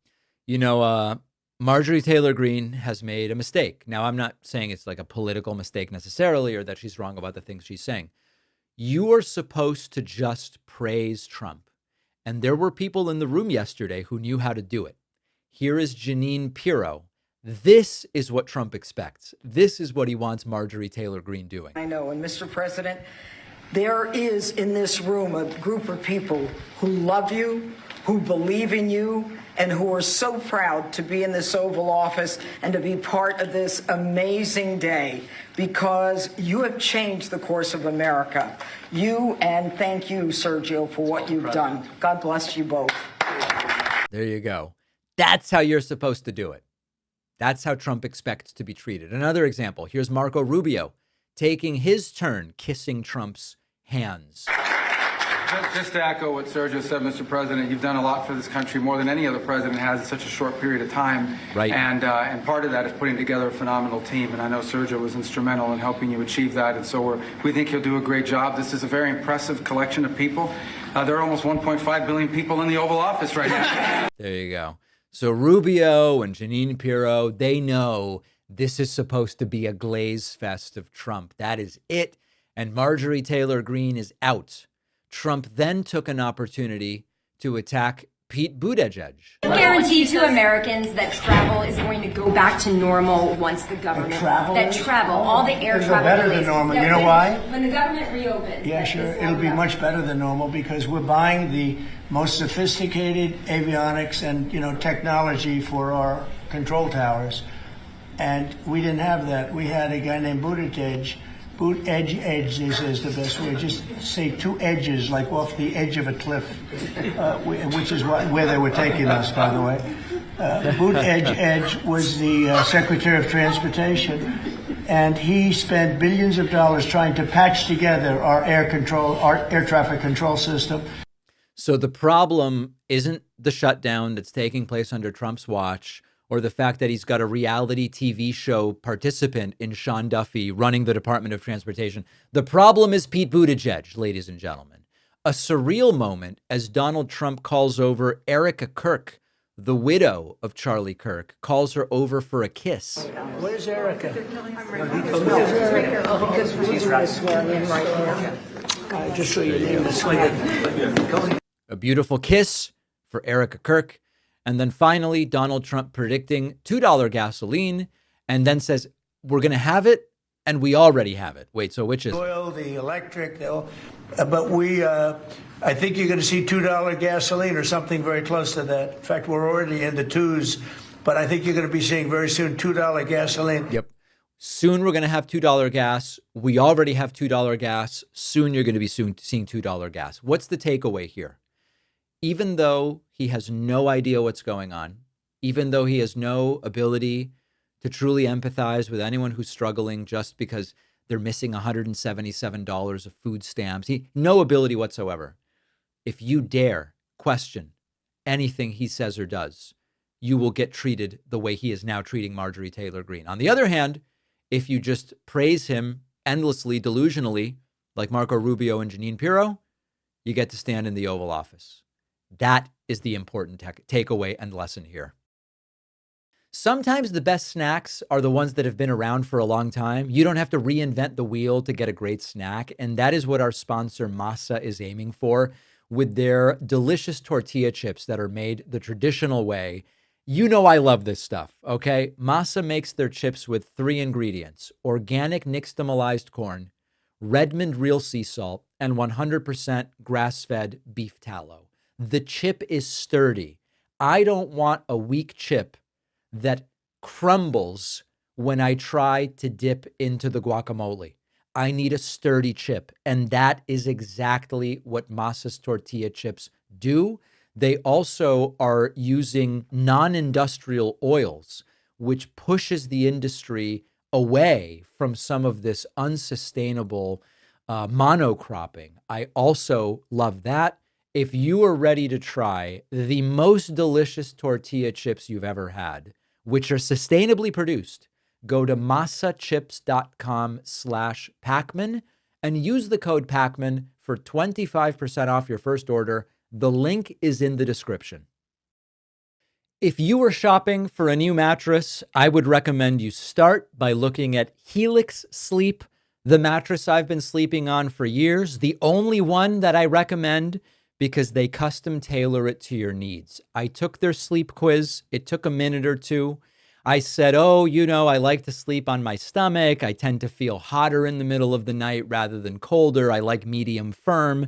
Marjorie Taylor Greene has made a mistake. Now, I'm not saying it's like a political mistake necessarily or that she's wrong about the things she's saying. You are supposed to just praise Trump. And there were people in the room yesterday who knew how to do it. Here is Janine Pirro. This is what Trump expects. This is what he wants Marjorie Taylor Greene doing. I know. And Mr. President, there is in this room a group of people who love you, who believe in you, and who are so proud to be in this Oval Office and to be part of this amazing day because you have changed the course of America. And thank you, Sergio, for what you've done. God bless you both. There you go. That's how you're supposed to do it. That's how Trump expects to be treated. Another example, here's Marco Rubio taking his turn kissing Trump's hands. Just to echo what Sergio said, Mr. President, you've done a lot for this country, more than any other president has in such a short period of time. Right. And part of that is putting together a phenomenal team. And I know Sergio was instrumental in helping you achieve that. And so we think he'll do a great job. This is a very impressive collection of people. There are almost 1.5 billion people in the Oval Office right now. There you go. So Rubio and Jeanine Pirro, they know this is supposed to be a glaze fest of Trump. That is it. And Marjorie Taylor Greene is out. Trump then took an opportunity to attack Pete Buttigieg. I guarantee to Americans that travel is going to go back to normal once the government all the air travel better than normal. You know why? When the government reopens. Yeah, sure. It'll be much better than normal because we're buying the most sophisticated avionics and technology for our control towers, and we didn't have that. We had a guy named Buttigieg. Edge, they say is the best way. Just say two edges, like off the edge of a cliff, which is where they were taking us, by the way. Edge was the Secretary of Transportation, and he spent billions of dollars trying to patch together our air traffic control system. So the problem isn't the shutdown that's taking place under Trump's watch, or the fact that he's got a reality TV show participant in Sean Duffy running the Department of Transportation. The problem is Pete Buttigieg, ladies and gentlemen. A surreal moment as Donald Trump calls over Erica Kirk, the widow of Charlie Kirk, calls her over for a kiss. Where's Erica? Just so you name the A beautiful kiss for Erica Kirk. And then finally, Donald Trump predicting $2 gasoline and then says, we're going to have it, and we already have it. Wait, so which is oil, the electric, but I think you're going to see $2 gasoline or something very close to that. In fact, we're already in the twos, but I think you're going to be seeing very soon $2 gasoline. Yep. Soon we're going to have $2 gas. We already have $2 gas. Soon you're going to be seeing $2 gas. What's the takeaway here? Even though he has no idea what's going on, even though he has no ability to truly empathize with anyone who's struggling just because they're missing $177 of food stamps, no ability whatsoever. If you dare question anything he says or does, you will get treated the way he is now treating Marjorie Taylor Greene. On the other hand, if you just praise him endlessly, delusionally, like Marco Rubio and Jeanine Pirro, you get to stand in the Oval Office. That is the important takeaway and lesson here. Sometimes the best snacks are the ones that have been around for a long time. You don't have to reinvent the wheel to get a great snack. And that is what our sponsor Masa is aiming for with their delicious tortilla chips that are made the traditional way. You know I love this stuff, okay? Masa makes their chips with 3 ingredients: organic nixtamalized corn, Redmond real sea salt, and 100% grass-fed beef tallow. The chip is sturdy. I don't want a weak chip that crumbles when I try to dip into the guacamole. I need a sturdy chip, and that is exactly what Masa's tortilla chips do. They also are using non-industrial oils, which pushes the industry away from some of this unsustainable monocropping. I also love that. If you are ready to try the most delicious tortilla chips you've ever had, which are sustainably produced, go to masachips.com/Pakman and use the code Pakman for 25% off your first order. The link is in the description. If you were shopping for a new mattress, I would recommend you start by looking at Helix Sleep, the mattress I've been sleeping on for years, the only one that I recommend because they custom tailor it to your needs. I took their sleep quiz. It took a minute or two. I said, I like to sleep on my stomach. I tend to feel hotter in the middle of the night rather than colder. I like medium firm.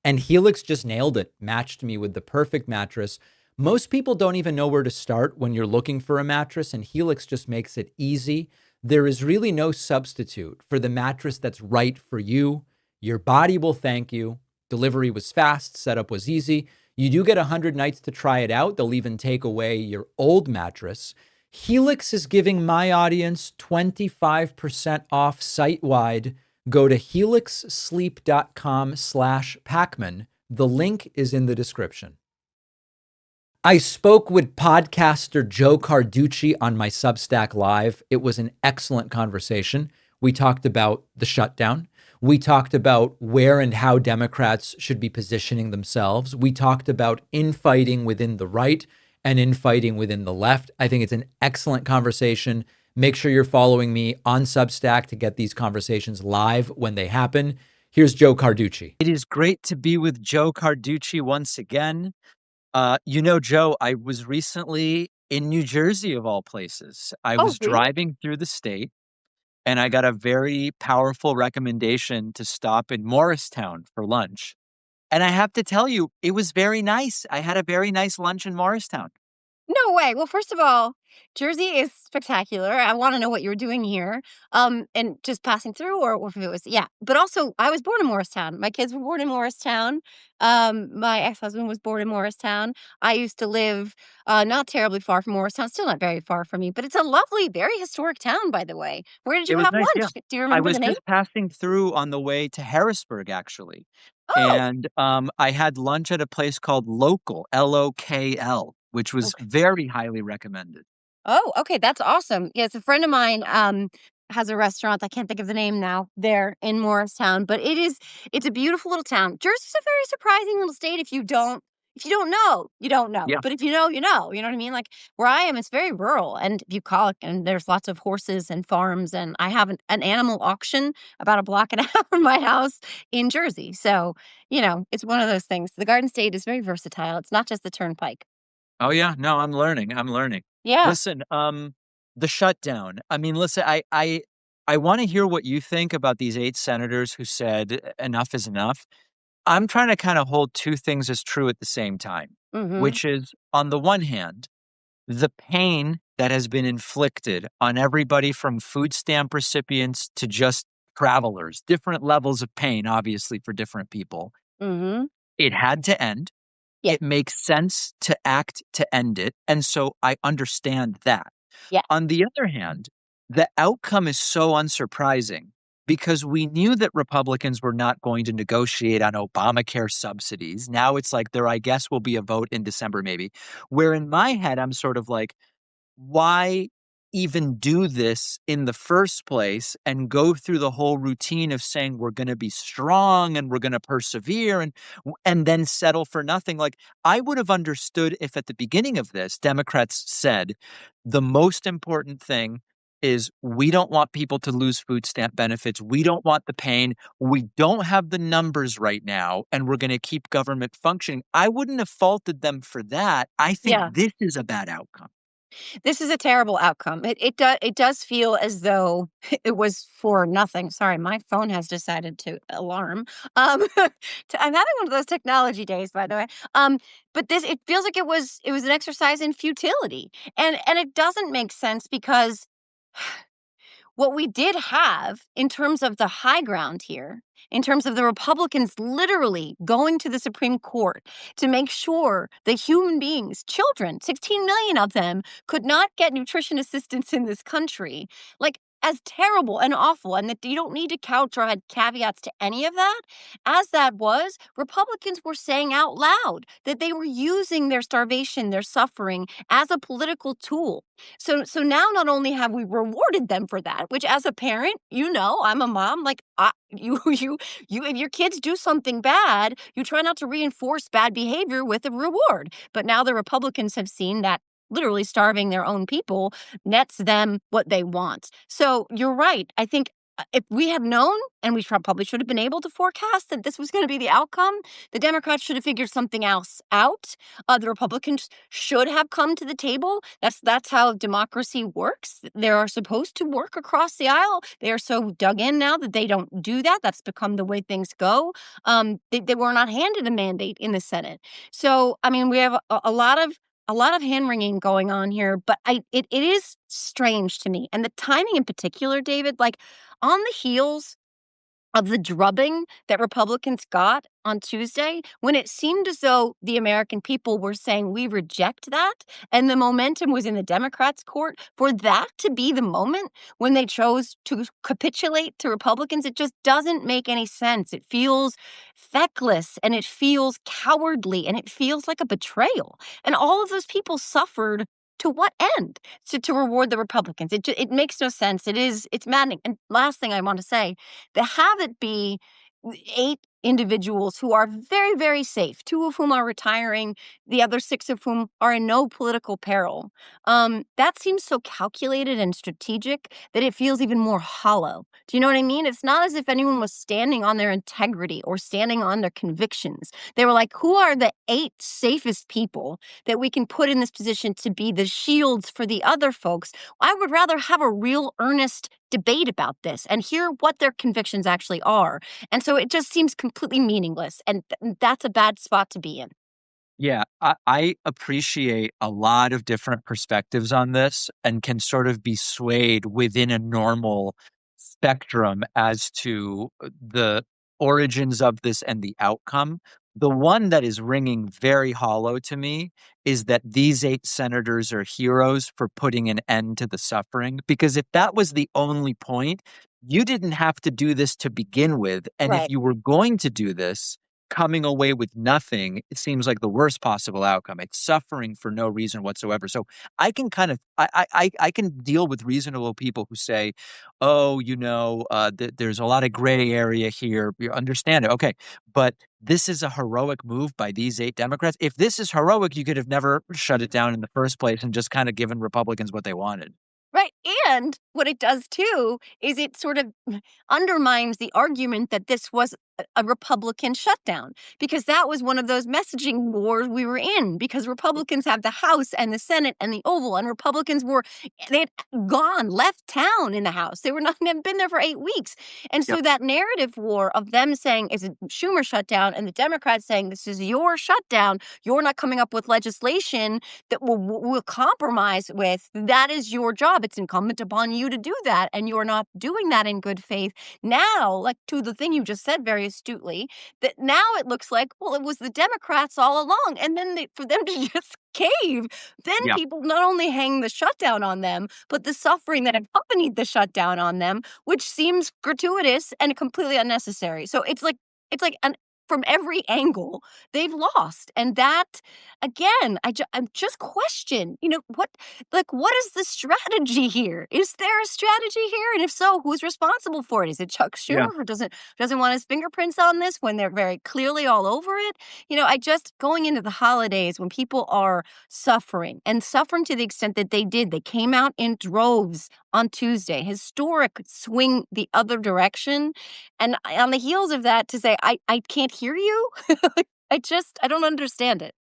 And Helix just nailed it, matched me with the perfect mattress. Most people don't even know where to start when you're looking for a mattress, and Helix just makes it easy. There is really no substitute for the mattress that's right for you. Your body will thank you. Delivery was fast, setup was easy. You do get 100 nights to try it out. They'll even take away your old mattress. Helix is giving my audience 25% off site-wide. Go to helixsleep.com/Pakman. The link is in the description. I spoke with podcaster Joe Carducci on my Substack Live. It was an excellent conversation. We talked about the shutdown. We talked about where and how Democrats should be positioning themselves. We talked about infighting within the right and infighting within the left. I think it's an excellent conversation. Make sure you're following me on Substack to get these conversations live when they happen. Here's Joe Carducci. It is great to be with Joe Carducci once again. Joe, I was recently in New Jersey, of all places. I was driving through the state, and I got a very powerful recommendation to stop in Morristown for lunch. And I have to tell you, it was very nice. I had a very nice lunch in Morristown. No way. Well, first of all, Jersey is spectacular. I want to know what you're doing here. And just passing through, or if it was, yeah. But also, I was born in Morristown. My kids were born in Morristown. My ex-husband was born in Morristown. I used to live not terribly far from Morristown, still not very far from me, but it's a lovely, very historic town, by the way. Where did you have nice, lunch? yeah. Do you remember the name? I was just passing through on the way to Harrisburg, actually. Oh. And I had lunch at a place called Local, L-O-K-L, which was very highly recommended. Oh, okay. That's awesome. Yes, a friend of mine has a restaurant. I can't think of the name now there in Morristown, but it's a beautiful little town. Jersey's a very surprising little state if you don't know, you don't know. Yeah. But if you know, you know. You know what I mean? Like where I am, it's very rural and bucolic, and there's lots of horses and farms, and I have an animal auction about a block and a half from my house in Jersey. So, it's one of those things. The Garden State is very versatile. It's not just the turnpike. Oh, yeah. No, I'm learning. Yeah. Listen, the shutdown. I mean, listen, I want to hear what you think about these 8 senators who said enough is enough. I'm trying to kind of hold two things as true at the same time, which is, on the one hand, the pain that has been inflicted on everybody from food stamp recipients to just travelers, different levels of pain, obviously, for different people. It had to end. Yeah. It makes sense to act to end it. And so I understand that. Yeah. On the other hand, the outcome is so unsurprising because we knew that Republicans were not going to negotiate on Obamacare subsidies. Now it's like there, I guess, will be a vote in December, maybe. Where in my head, I'm sort of like, why even do this in the first place and go through the whole routine of saying we're going to be strong and we're going to persevere and then settle for nothing? Like, I would have understood if at the beginning of this, Democrats said the most important thing is we don't want people to lose food stamp benefits. We don't want the pain. We don't have the numbers right now, and we're going to keep government functioning. I wouldn't have faulted them for that. I think this is a bad outcome. This is a terrible outcome. It does feel as though it was for nothing. Sorry, my phone has decided to alarm. I'm having one of those technology days, by the way. But it feels like it was an exercise in futility, and it doesn't make sense because what we did have in terms of the high ground here, in terms of the Republicans literally going to the Supreme Court to make sure that human beings, children, 16 million of them, could not get nutrition assistance in this country, like as terrible and awful, and that you don't need to couch or add caveats to any of that. As that was, Republicans were saying out loud that they were using their starvation, their suffering as a political tool. So now not only have we rewarded them for that, which as a parent, I'm a mom, like if your kids do something bad, you try not to reinforce bad behavior with a reward. But now the Republicans have seen that literally starving their own people nets them what they want. So you're right. I think if we had known, and we probably should have been able to forecast that this was going to be the outcome, the Democrats should have figured something else out. The Republicans should have come to the table. That's how democracy works. They are supposed to work across the aisle. They are so dug in now that they don't do that. That's become the way things go. They were not handed a mandate in the Senate. So, I mean, we have a lot of hand-wringing going on here, but it is strange to me. And the timing in particular, David, like on the heels of the drubbing that Republicans got on Tuesday, when it seemed as though the American people were saying, we reject that, and the momentum was in the Democrats' court, for that to be the moment when they chose to capitulate to Republicans, it just doesn't make any sense. It feels feckless, and it feels cowardly, and it feels like a betrayal. And all of those people suffered to what end? To reward the Republicans. It makes no sense. It's maddening. And last thing I want to say, to have it be 8 individuals who are very, very safe, 2 of whom are retiring, the other 6 of whom are in no political peril. That seems so calculated and strategic that it feels even more hollow. Do you know what I mean? It's not as if anyone was standing on their integrity or standing on their convictions. They were like, who are the 8 safest people that we can put in this position to be the shields for the other folks? I would rather have a real, earnest debate about this and hear what their convictions actually are. And so it just seems completely meaningless. And that's a bad spot to be in. Yeah, I appreciate a lot of different perspectives on this and can sort of be swayed within a normal spectrum as to the origins of this and the outcome. The one that is ringing very hollow to me is that these 8 senators are heroes for putting an end to the suffering. Because if that was the only point, you didn't have to do this to begin with. And Right. if you were going to do this, coming away with nothing, it seems like the worst possible outcome. It's suffering for no reason whatsoever. So I can kind of, I can deal with reasonable people who say, oh, there's a lot of gray area here. You understand it. Okay. But this is a heroic move by these 8 Democrats. If this is heroic, you could have never shut it down in the first place and just kind of given Republicans what they wanted. Right. And what it does, too, is it sort of undermines the argument that this was a Republican shutdown, because that was one of those messaging wars we were in, because Republicans have the House and the Senate and the Oval, and Republicans they'd left town in the House. They hadn't been there for 8 weeks. And so that narrative war of them saying it's a Schumer shutdown and the Democrats saying this is your shutdown, you're not coming up with legislation that we'll compromise with, that is your job. It's incumbent upon you to do that, and you're not doing that in good faith. Now, like to the thing you just said very astutely, that now it looks like, well, it was the Democrats all along. And then for them to just cave, then people not only hang the shutdown on them, but the suffering that accompanied the shutdown on them, which seems gratuitous and completely unnecessary. So it's like from every angle, they've lost. And that, again, I'm just question, what is the strategy here? Is there a strategy here? And if so, who's responsible for it? Is it Chuck Schumer who doesn't want his fingerprints on this when they're very clearly all over it? Going into the holidays when people are suffering to the extent that they did, they came out in droves on Tuesday, historic swing the other direction. And on the heels of that, to say, I can't hear you, I don't understand it.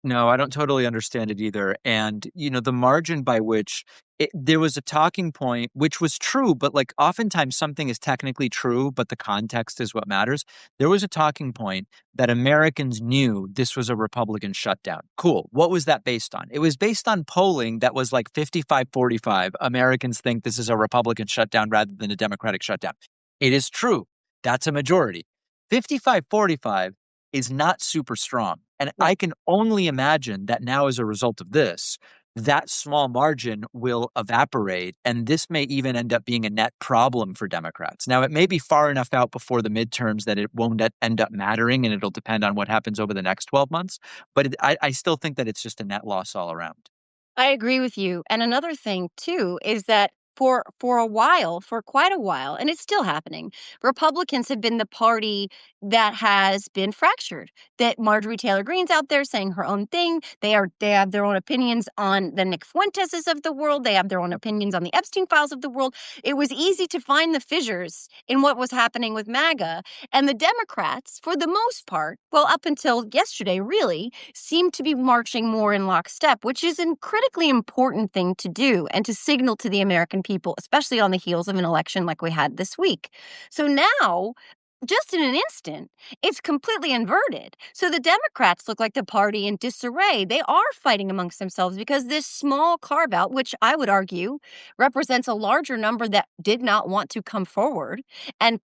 No, I don't totally understand it either. And, the margin by which there was a talking point, which was true, but like oftentimes something is technically true, but the context is what matters. There was a talking point that Americans knew this was a Republican shutdown. Cool. What was that based on? It was based on polling that was like 55-45. Americans think this is a Republican shutdown rather than a Democratic shutdown. It is true. That's a majority. 55-45 is not super strong. And I can only imagine that now as a result of this, that small margin will evaporate. And this may even end up being a net problem for Democrats. Now, it may be far enough out before the midterms that it won't end up mattering, and it'll depend on what happens over the next 12 months. But I still think that it's just a net loss all around. I agree with you. And another thing, too, is that for quite a while, and it's still happening, Republicans have been the party that has been fractured. That Marjorie Taylor Greene's out there saying her own thing. They have their own opinions on the Nick Fuenteses of the world. They have their own opinions on the Epstein files of the world. It was easy to find the fissures in what was happening with MAGA. And the Democrats, for the most part, well, up until yesterday, really, seemed to be marching more in lockstep, which is a critically important thing to do and to signal to the American people, especially on the heels of an election like we had this week. So now, just in an instant, it's completely inverted. So the Democrats look like the party in disarray. They are fighting amongst themselves because this small carve-out, which I would argue represents a larger number that did not want to come forward and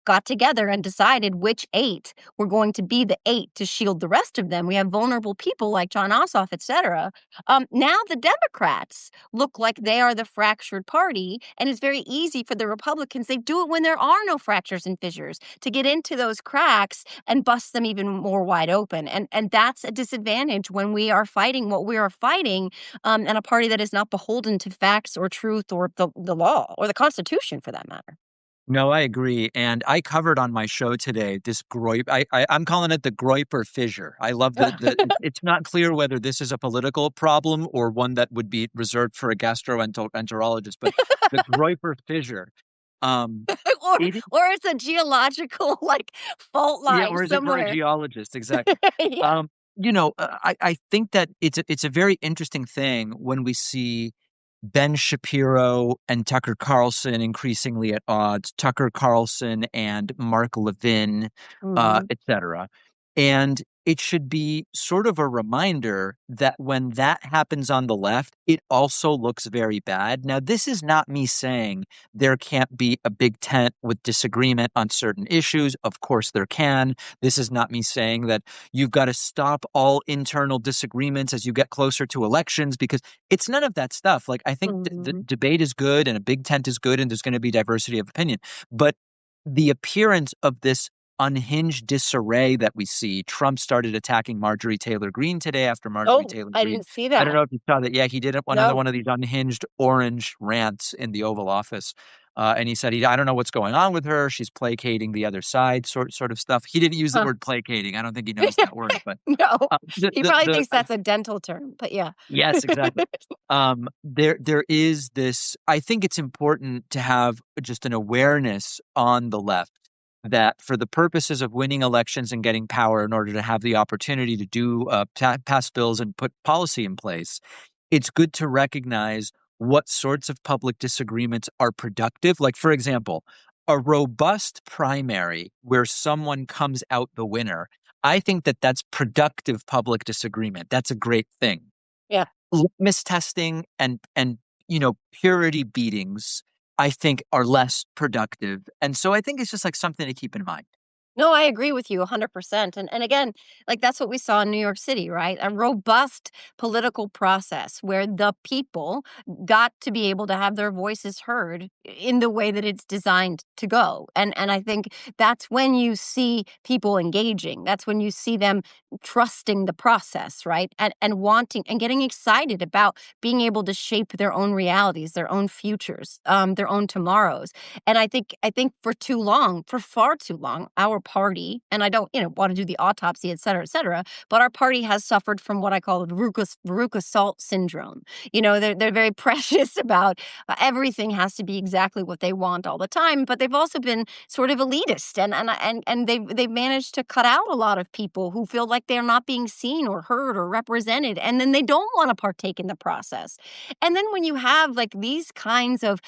got together and decided which 8 were going to be the 8 to shield the rest of them. We have vulnerable people like John Ossoff, et cetera. Now the Democrats look like they are the fractured party, and it's very easy for the Republicans. They do it when there are no fractures and fissures to get into those cracks and bust them even more wide open. And that's a disadvantage when we are fighting what we are fighting, and a party that is not beholden to facts or truth or the law or the Constitution for that matter. No, I agree. And I covered on my show today this Groyp. I'm calling it the Groyper fissure. I love it's not clear whether this is a political problem or one that would be reserved for a gastroenterologist, but the Groyper fissure. Or it's a geological fault line yeah, or is somewhere. it for a geologist? Exactly. Yeah. I think that it's a very interesting thing when we see Ben Shapiro and Tucker Carlson increasingly at odds, Tucker Carlson and Mark Levin, et cetera. And it should be sort of a reminder that when that happens on the left, it also looks very bad. Now, this is not me saying there can't be a big tent with disagreement on certain issues. Of course there can. This is not me saying that you've got to stop all internal disagreements as you get closer to elections, because it's none of that stuff. Like, I think the debate is good and a big tent is good and there's going to be diversity of opinion. But the appearance of this unhinged disarray that we see. Trump started attacking Marjorie Taylor Greene today after Marjorie Taylor Greene. I didn't see that. I don't know if you saw that. Yeah, he did one of these unhinged orange rants in the Oval Office. And he said, I don't know what's going on with her. She's placating the other side, sort of stuff. He didn't use the word placating. I don't think he knows that word. But no, he probably thinks that's a dental term. But yeah. Yes, exactly. There is this. I think it's important to have just an awareness on the left that for the purposes of winning elections and getting power in order to have the opportunity to do pass bills and put policy in place, it's good to recognize what sorts of public disagreements are productive. Like, for example, a robust primary where someone comes out the winner. I think that that's productive public disagreement. That's a great thing. Yeah. Litmus testing and purity beatings, I think, are less productive. And so I think it's just something to keep in mind. No, I agree with you 100%. And again, that's what we saw in New York City, right? A robust political process where the people got to be able to have their voices heard in the way that it's designed to go. And I think that's when you see people engaging. That's when you see them trusting the process, right? And wanting and getting excited about being able to shape their own realities, their own futures, their own tomorrows. And I think for far too long, our party, and I don't, want to do the autopsy, et cetera, but our party has suffered from what I call the Veruca Salt syndrome. They're very precious about everything has to be exactly what they want all the time, but they've also been sort of elitist, and they've managed to cut out a lot of people who feel like they're not being seen or heard or represented, and then they don't want to partake in the process. And then when you have these kinds of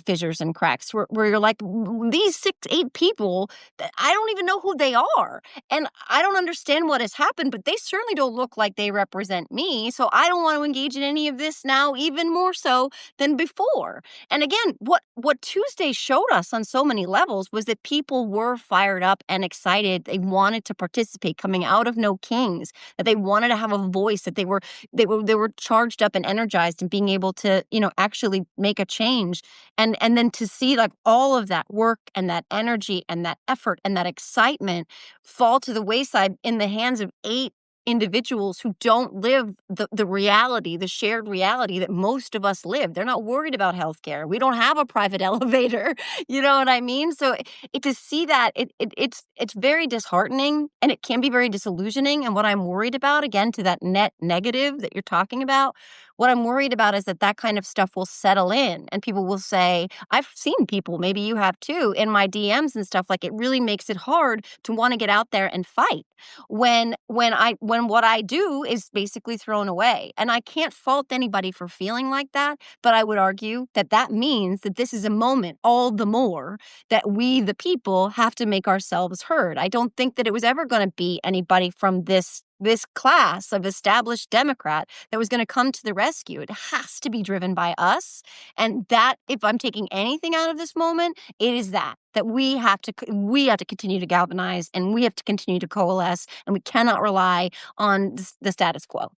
fissures and cracks where you're like, these 6-8 people, I don't even know who they are. And I don't understand what has happened, but they certainly don't look like they represent me. So I don't want to engage in any of this now, even more so than before. And again, what Tuesday showed us on so many levels was that people were fired up and excited. They wanted to participate coming out of No Kings, that they wanted to have a voice, that they were charged up and energized and being able to, actually make a change. And then to see all of that work and that energy and that effort and that excitement fall to the wayside in the hands of 8 individuals who don't live the reality, the shared reality that most of us live. They're not worried about healthcare. We don't have a private elevator. You know what I mean? So to see that, it's very disheartening and it can be very disillusioning. And what I'm worried about, again, to that net negative that you're talking about, what I'm worried about is that kind of stuff will settle in and people will say, I've seen people, maybe you have too, in my DMs and stuff, it really makes it hard to want to get out there and fight when what I do is basically thrown away. And I can't fault anybody for feeling like that, but I would argue that means that this is a moment all the more that we, the people, have to make ourselves heard. I don't think that it was ever going to be anybody from this this class of established Democrat that was going to come to the rescue. It has to be driven by us. And that, if I'm taking anything out of this moment, it is that we have to continue to galvanize, and we have to continue to coalesce, and we cannot rely on the status quo.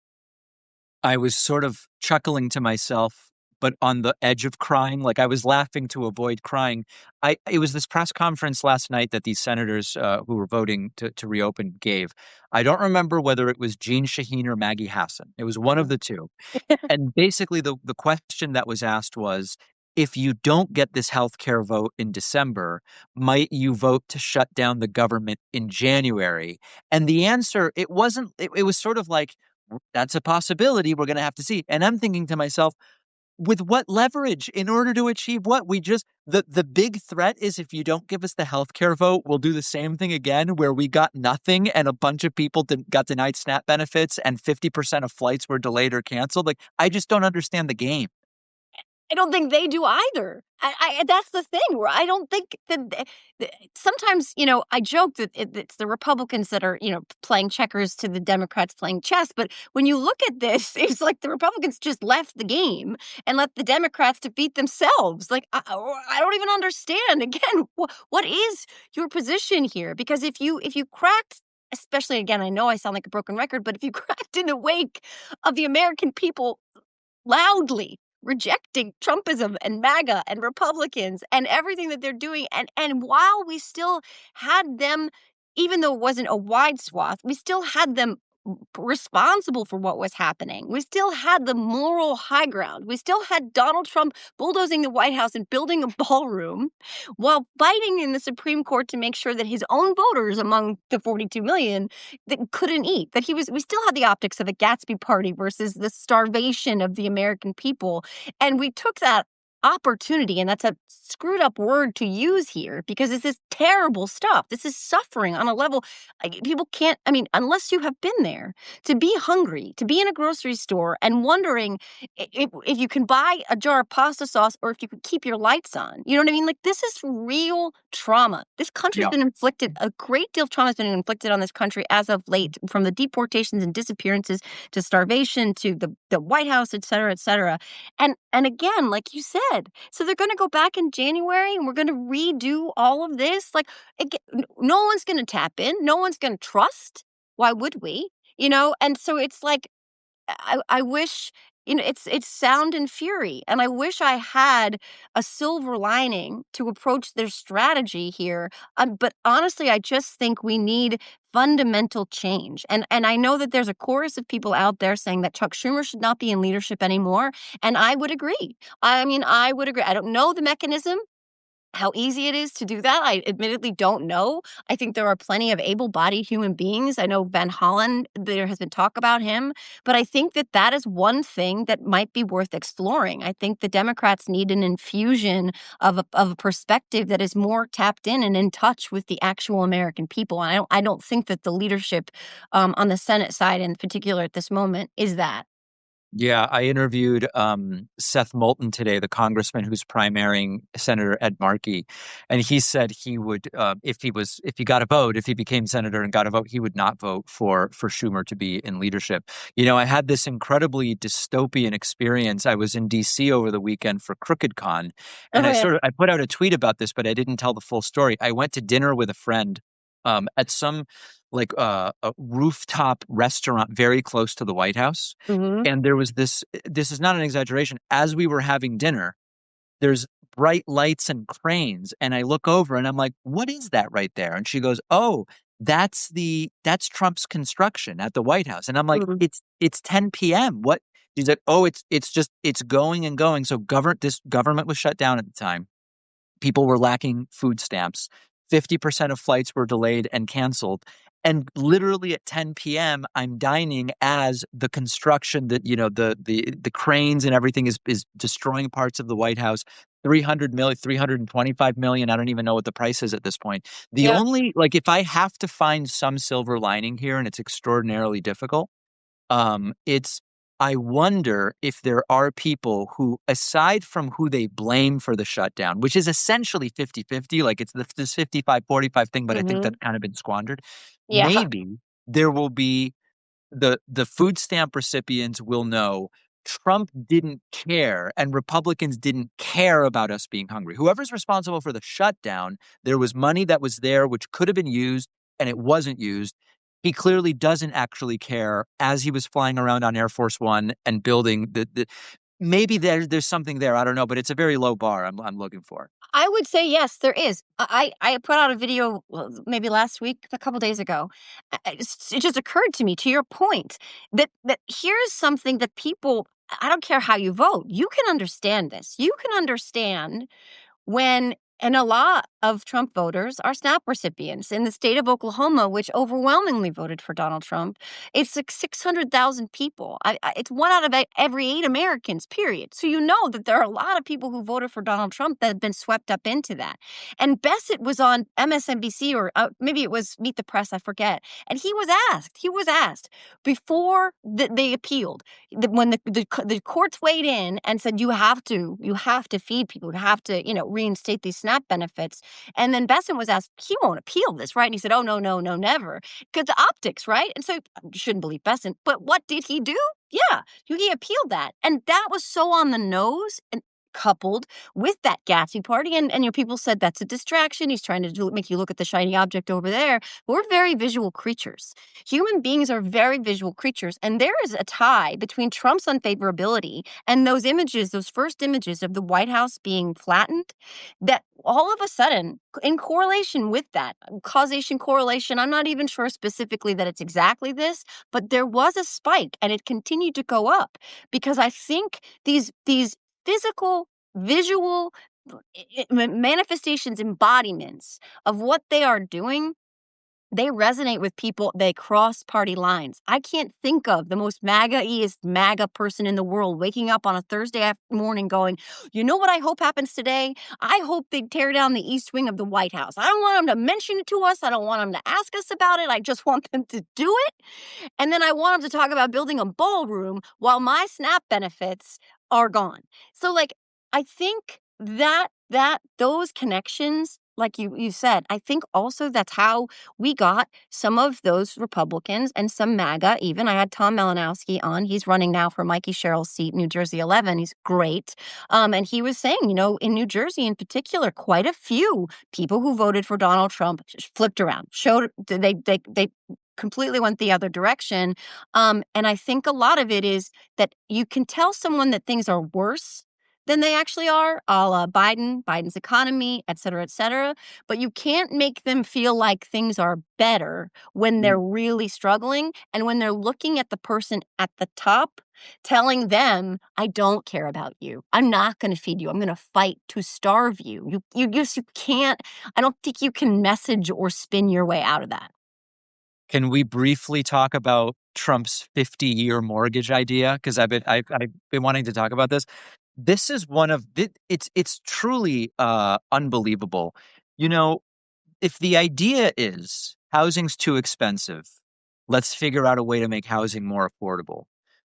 I was sort of chuckling to myself, but on the edge of crying. Like, I was laughing to avoid crying. It was this press conference last night that these senators who were voting to reopen gave. I don't remember whether it was Jeanne Shaheen or Maggie Hassan. It was one of the two. And basically the question that was asked was, if you don't get this healthcare vote in December, might you vote to shut down the government in January? And the answer, it was sort of like, that's a possibility. We're going to have to see. And I'm thinking to myself, with what leverage in order to achieve what? The big threat is, if you don't give us the healthcare vote, we'll do the same thing again where we got nothing and a bunch of people got denied SNAP benefits and 50% of flights were delayed or canceled. Like, I just don't understand the game. I don't think they do either. That's the thing, where I don't think that sometimes, I joke that it's the Republicans that are, playing checkers to the Democrats playing chess. But when you look at this, it's like the Republicans just left the game and let the Democrats defeat themselves. Like, I don't even understand. Again, what is your position here? Because if you cracked, especially, again, I know I sound like a broken record, but if you cracked in the wake of the American people loudly rejecting Trumpism and MAGA and Republicans and everything that they're doing, and while we still had them, even though it wasn't a wide swath, we still had them responsible for what was happening. We still had the moral high ground. We still had Donald Trump bulldozing the White House and building a ballroom while fighting in the Supreme Court to make sure that his own voters, among the 42 million, that couldn't eat, we still had the optics of a Gatsby party versus the starvation of the American people. And we took that opportunity, and that's a screwed up word to use here because this is terrible stuff. This is suffering on a level people can't, unless you have been there, to be hungry, to be in a grocery store and wondering if you can buy a jar of pasta sauce or if you could keep your lights on. You know what I mean? Like, this is real trauma. This country's been inflicted, a great deal of trauma has been inflicted on this country as of late, from the deportations and disappearances to starvation to the White House, et cetera, et cetera. And again, like you said, so they're going to go back in January and we're going to redo all of this. Like, no one's going to tap in. No one's going to trust. Why would we? And so it's like, I wish, it's sound and fury. And I wish I had a silver lining to approach their strategy here. But honestly, I just think we need fundamental change. And I know that there's a chorus of people out there saying that Chuck Schumer should not be in leadership anymore. And I would agree. I would agree. I don't know the mechanism, how easy it is to do that. I admittedly don't know. I think there are plenty of able-bodied human beings. I know Van Hollen, there has been talk about him. But I think that is one thing that might be worth exploring. I think the Democrats need an infusion of a perspective that is more tapped in and in touch with the actual American people. And I don't think that the leadership on the Senate side in particular at this moment is that. Yeah, I interviewed Seth Moulton today, the congressman who's primarying Senator Ed Markey, and he said he would, if he got a vote, if he became senator and got a vote, he would not vote for Schumer to be in leadership. I had this incredibly dystopian experience. I was in D.C. over the weekend for CrookedCon, and I put out a tweet about this, but I didn't tell the full story. I went to dinner with a friend at some a rooftop restaurant very close to the White House. Mm-hmm. And there was this is not an exaggeration. As we were having dinner, there's bright lights and cranes. And I look over and I'm like, what is that right there? And she goes, oh, that's Trump's construction at the White House. And I'm like, it's 10 p.m. What? She's like, oh, it's going and going. So this government was shut down at the time. People were lacking food stamps. 50% of flights were delayed and canceled. And literally at 10 p.m., I'm dining as the construction that, the cranes and everything is destroying parts of the White House. 300 million, 325 million. I don't even know what the price is at this point. The only, if I have to find some silver lining here, and it's extraordinarily difficult, I wonder if there are people who, aside from who they blame for the shutdown, which is essentially 50-50, like it's this 55-45 thing, but I think that's kind of been squandered. Yeah. Maybe there will be the food stamp recipients will know Trump didn't care and Republicans didn't care about us being hungry. Whoever's responsible for the shutdown, there was money that was there which could have been used and it wasn't used. He clearly doesn't actually care as he was flying around on Air Force One and building the maybe there's something there. I don't know, but it's a very low bar I'm looking for. I would say yes, there is. I put out a video maybe last week, a couple days ago. It just occurred to me, to your point, that here's something that people. I don't care how you vote. You can understand this. You can understand when. And a lot of Trump voters are SNAP recipients in the state of Oklahoma, which overwhelmingly voted for Donald Trump. It's like 600,000 people. It's 1 out of every 8 Americans, period. So you know that there are a lot of people who voted for Donald Trump that have been swept up into that. And Bassett was on MSNBC or maybe it was Meet the Press, I forget. And he was asked before they appealed, when the courts weighed in and said, you have to feed people, you have to, reinstate these SNAP benefits. And then Bassett was asked, he won't appeal this, right? And he said, oh, no, never. Because the optics, right? And so you shouldn't believe Bassett. But what did he do? Yeah, he appealed that. And that was so on the nose and coupled with that Gatsby party. And people said that's a distraction. He's trying to make you look at the shiny object over there. We're very visual creatures. Human beings are very visual creatures. And there is a tie between Trump's unfavorability and those images, those first images of the White House being flattened, that all of a sudden, in correlation with that, causation correlation, I'm not even sure specifically that it's exactly this, but there was a spike and it continued to go up because I think these physical, visual manifestations, embodiments of what they are doing, they resonate with people. They cross party lines. I can't think of the most MAGA person in the world waking up on a Thursday morning going, you know what I hope happens today? I hope they tear down the East Wing of the White House. I don't want them to mention it to us. I don't want them to ask us about it. I just want them to do it. And then I want them to talk about building a ballroom while my SNAP benefits are gone. So I think that those connections, like you said, I think also that's how we got some of those Republicans and some MAGA even. I had Tom Malinowski on. He's running now for Mikey Sherrill's seat, New Jersey 11. He's great. And he was saying, in New Jersey in particular, quite a few people who voted for Donald Trump flipped around, showed they completely went the other direction. And I think a lot of it is that you can tell someone that things are worse than they actually are, a la Biden's economy, et cetera, but you can't make them feel like things are better when they're really struggling and when they're looking at the person at the top, telling them, I don't care about you. I'm not going to feed you. I'm going to fight to starve you. You can't, I don't think you can message or spin your way out of that. Can we briefly talk about Trump's 50-year mortgage idea? Because I've been wanting to talk about this. This is one of it's truly unbelievable. If the idea is housing's too expensive, let's figure out a way to make housing more affordable.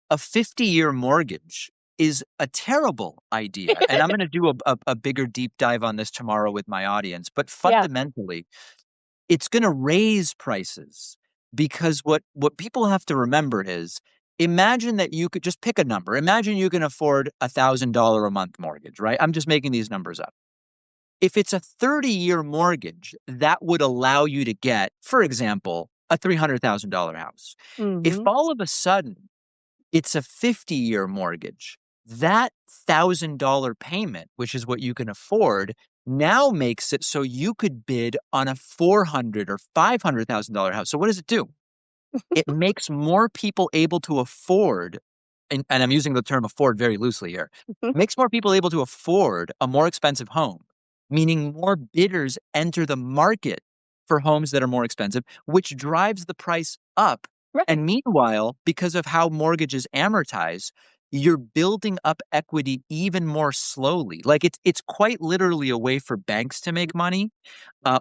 A 50-year mortgage is a terrible idea. And I'm going to do a bigger deep dive on this tomorrow with my audience. But fundamentally, it's going to raise prices because what people have to remember is, imagine that you could just pick a number. Imagine you can afford $1,000 a month mortgage, right? I'm just making these numbers up. If it's a 30-year mortgage, that would allow you to get, for example, a $300,000 house. Mm-hmm. If all of a sudden it's a 50-year mortgage, that $1,000 payment, which is what you can afford, now makes it so you could bid on a $400,000 or $500,000 house. So what does it do? It makes more people able to afford, and I'm using the term afford very loosely here, makes more people able to afford a more expensive home, meaning more bidders enter the market for homes that are more expensive, which drives the price up. Right. And meanwhile, because of how mortgages amortize, you're building up equity even more slowly. Like it's quite literally a way for banks to make money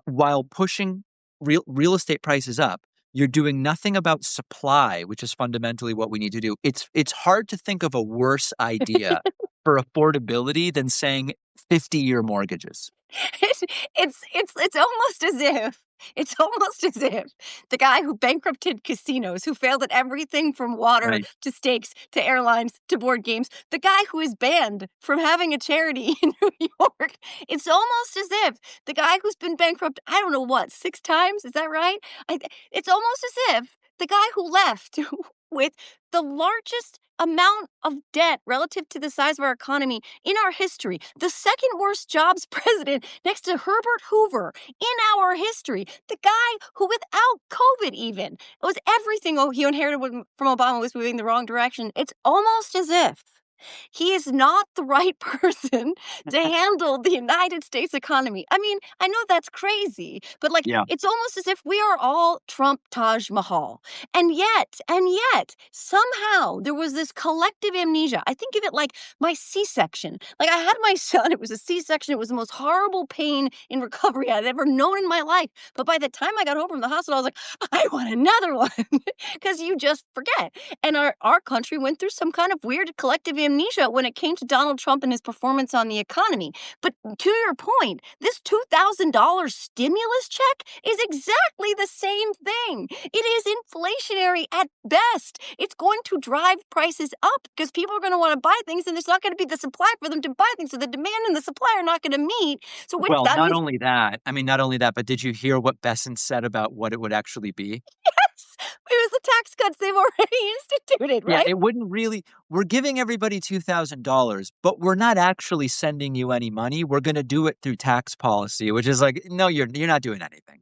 while pushing real estate prices up. You're doing nothing about supply, which is fundamentally what we need to do. It's hard to think of a worse idea for affordability than saying 50-year mortgages. It's almost as if It's almost as if the guy who bankrupted casinos, who failed at everything from water to steaks to airlines to board games, the guy who is banned from having a charity in New York, it's almost as if the guy who's been bankrupt, I don't know what, 6 times? Is that right? It's almost as if the guy who left with the largest amount of debt relative to the size of our economy in our history, the second worst jobs president next to Herbert Hoover in our history, the guy who without COVID even, it was everything he inherited from Obama was moving the wrong direction. It's almost as if he is not the right person to handle the United States economy. I mean, I know that's crazy, but it's almost as if we are all Trump Taj Mahal. And yet, somehow there was this collective amnesia. I think of it like my C-section. Like I had my son, it was a C-section. It was the most horrible pain in recovery I'd ever known in my life. But by the time I got home from the hospital, I was like, I want another one because you just forget. And our country went through some kind of weird collective amnesia when it came to Donald Trump and his performance on the economy. But to your point, this $2,000 stimulus check is exactly the same thing. It is inflationary at best. It's going to drive prices up because people are going to want to buy things and there's not going to be the supply for them to buy things. So the demand and the supply are not going to meet. So not only that, but did you hear what Besson said about what it would actually be? Yes, it was the tax cuts they've already instituted, right? Yeah, it wouldn't really. We're giving everybody $2,000, but we're not actually sending you any money. We're going to do it through tax policy, which is like, no, you're not doing anything.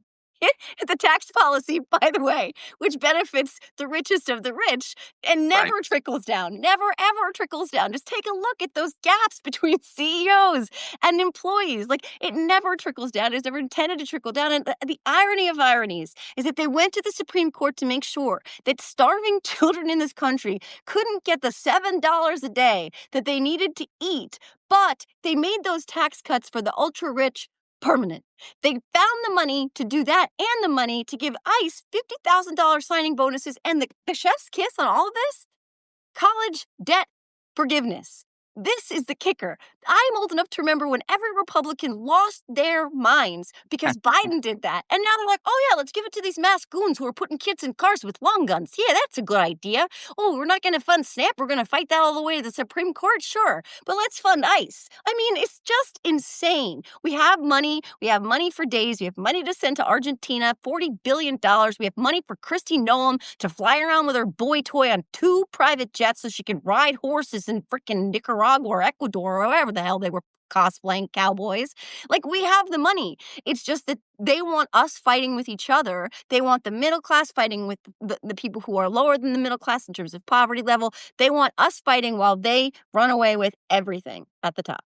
The tax policy, by the way, which benefits the richest of the rich and never trickles down, never, ever trickles down. Just take a look at those gaps between CEOs and employees. Like it never trickles down. It's never intended to trickle down. And the irony of ironies is that they went to the Supreme Court to make sure that starving children in this country couldn't get the $7 a day that they needed to eat. But they made those tax cuts for the ultra rich permanent. They found the money to do that and the money to give ICE $50,000 signing bonuses. And the chef's kiss on all of this? College debt forgiveness. This is the kicker. I'm old enough to remember when every Republican lost their minds because Biden did that. And now they're like, oh, yeah, let's give it to these masked goons who are putting kids in cars with long guns. Yeah, that's a good idea. Oh, we're not going to fund SNAP. We're going to fight that all the way to the Supreme Court. Sure. But let's fund ICE. I mean, it's just insane. We have money. We have money for days. We have money to send to Argentina, $40 billion. We have money for Kristi Noem to fly around with her boy toy on 2 private jets so she can ride horses in frickin' Nicaragua or Ecuador or wherever the hell they were cosplaying cowboys. Like, we have the money. It's just that they want us fighting with each other. They want the middle class fighting with the people who are lower than the middle class in terms of poverty level. They want us fighting while they run away with everything at the top.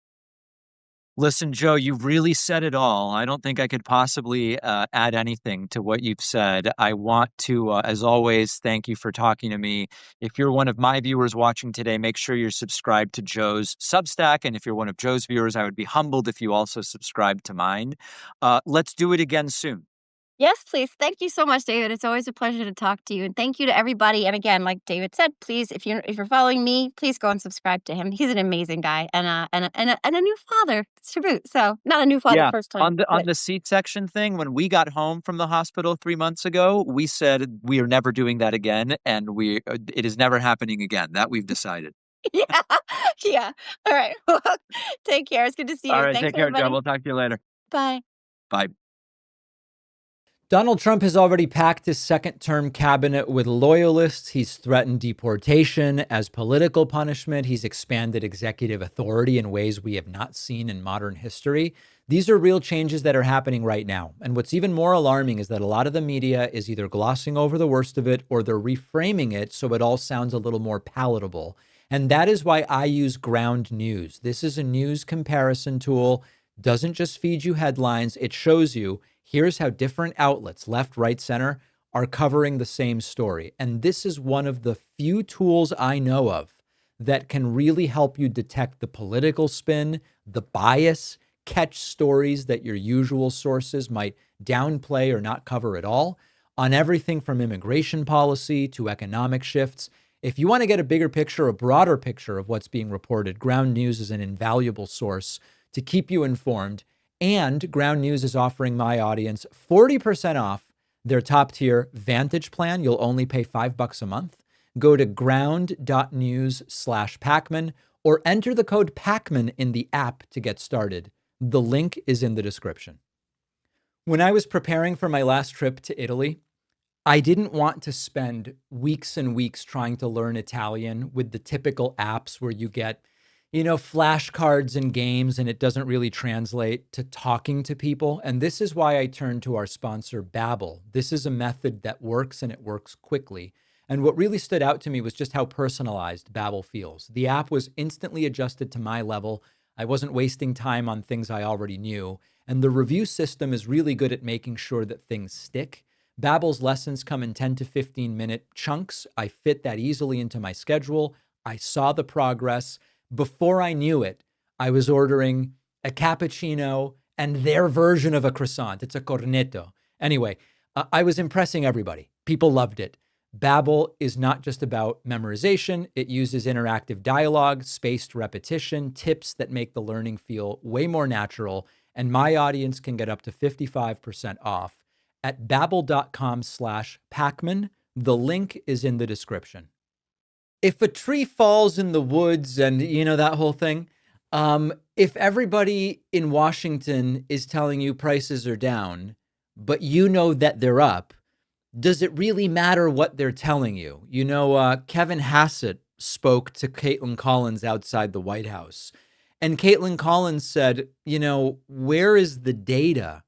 Listen, Joe, you've really said it all. I don't think I could possibly add anything to what you've said. I want to, as always, thank you for talking to me. If you're one of my viewers watching today, make sure you're subscribed to Joe's Substack. And if you're one of Joe's viewers, I would be humbled if you also subscribe to mine. Let's do it again soon. Yes, please. Thank you so much, David. It's always a pleasure to talk to you. And thank you to everybody. And again, like David said, please, if you're following me, please go and subscribe to him. He's an amazing guy and a new father to boot. So not a new father first time. On the seat section thing, when we got home from the hospital 3 months ago, we said we are never doing that again, and it is never happening again. That we've decided. Yeah. All right. Well, take care. It's good to see you. All right. Thanks, take care, everybody. Joe. We'll talk to you later. Bye. Bye. Donald Trump has already packed his second-term cabinet with loyalists. He's threatened deportation as political punishment. He's expanded executive authority in ways we have not seen in modern history. These are real changes that are happening right now. And what's even more alarming is that a lot of the media is either glossing over the worst of it or they're reframing it so it all sounds a little more palatable. And that is why I use Ground News. This is a news comparison tool. Doesn't just feed you headlines. It shows you here's how different outlets, left, right, center, are covering the same story. And this is one of the few tools I know of that can really help you detect the political spin, the bias, catch stories that your usual sources might downplay or not cover at all, on everything from immigration policy to economic shifts. If you want to get a bigger picture, a broader picture of what's being reported, Ground News is an invaluable source to keep you informed And Ground News is offering my audience 40% off their top tier Vantage plan. You'll only pay $5 a month. Go to ground.news/Pakman or enter the code Pakman in the app to get started. The link is in the description. When I was preparing for my last trip to Italy, I didn't want to spend weeks and weeks trying to learn Italian with the typical apps where you get, flashcards and games, and it doesn't really translate to talking to people. And this is why I turned to our sponsor, Babbel. This is a method that works, and it works quickly. And what really stood out to me was just how personalized Babbel feels. The app was instantly adjusted to my level. I wasn't wasting time on things I already knew. And the review system is really good at making sure that things stick. Babbel's lessons come in 10 to 15-minute chunks. I fit that easily into my schedule. I saw the progress. Before I knew it, I was ordering a cappuccino and their version of a croissant. It's a cornetto. Anyway, I was impressing everybody. People loved it. Babbel is not just about memorization. It uses interactive dialogue, spaced repetition, tips that make the learning feel way more natural. And my audience can get up to 55% off at babbel.com/Pakman. The link is in the description. If a tree falls in the woods and, that whole thing, if everybody in Washington is telling you prices are down, but you know that they're up, does it really matter what they're telling you? Kevin Hassett spoke to Caitlin Collins outside the White House. And Caitlin Collins said, where is the data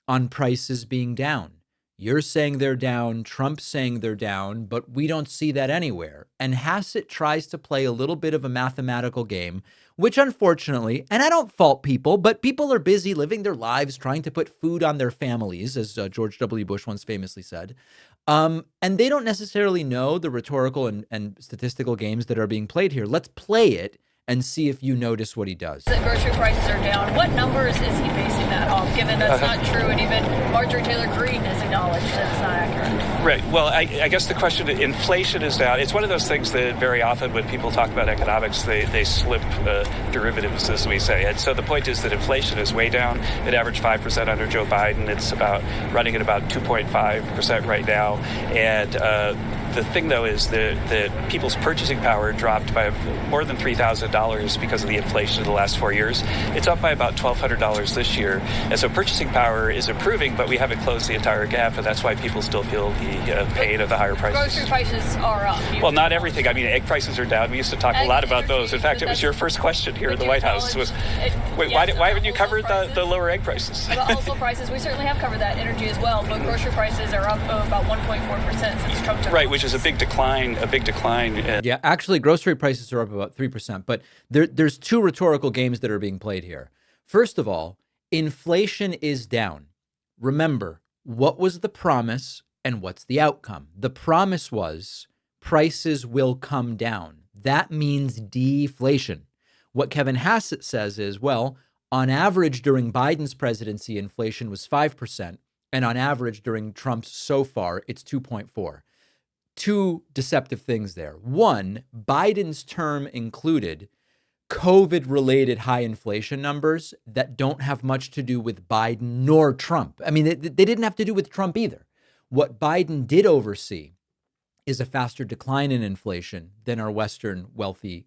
on prices being down? You're saying they're down, Trump's saying they're down, but we don't see that anywhere. And Hassett tries to play a little bit of a mathematical game, which unfortunately, and I don't fault people, but people are busy living their lives trying to put food on their families, as George W. Bush once famously said. And they don't necessarily know the rhetorical and statistical games that are being played here. Let's play it and see if you notice what he does. The grocery prices are down. What numbers is he basing that off, given that's not true, and even Marjorie Taylor Greene has acknowledged that it's not accurate? Right. Well, I guess the question, inflation is down. It's one of those things that very often when people talk about economics, they slip derivatives, as we say. And so the point is that inflation is way down. It averaged 5% under Joe Biden. It's running at about 2.5% right now. And the thing, though, is that people's purchasing power dropped by more than $3,000 because of the inflation of the last 4 years. It's up by about $1,200 this year. And so purchasing power is improving, but we haven't closed the entire gap, and that's why people still feel the pain of the higher prices. Grocery prices are up. Well, not everything. I mean, egg prices are down. We used to talk a lot about those. In fact, it was your first question here in the White House. Why haven't you covered the lower egg prices? But also prices, we certainly have covered that, energy as well, but grocery prices are up about 1.4% since Trump took Right, which is a big decline. Yeah, actually, grocery prices are up about 3%, but there's two rhetorical games that are being played here. First of all, inflation is down. Remember, what was the promise and what's the outcome? The promise was prices will come down. That means deflation. What Kevin Hassett says is, well, on average during Biden's presidency, inflation was 5%, and on average during Trump's so far, it's 2.4%. Two deceptive things there. One, Biden's term included COVID-related high inflation numbers that don't have much to do with Biden nor Trump. I mean, they didn't have to do with Trump either. What Biden did oversee is a faster decline in inflation than our Western wealthy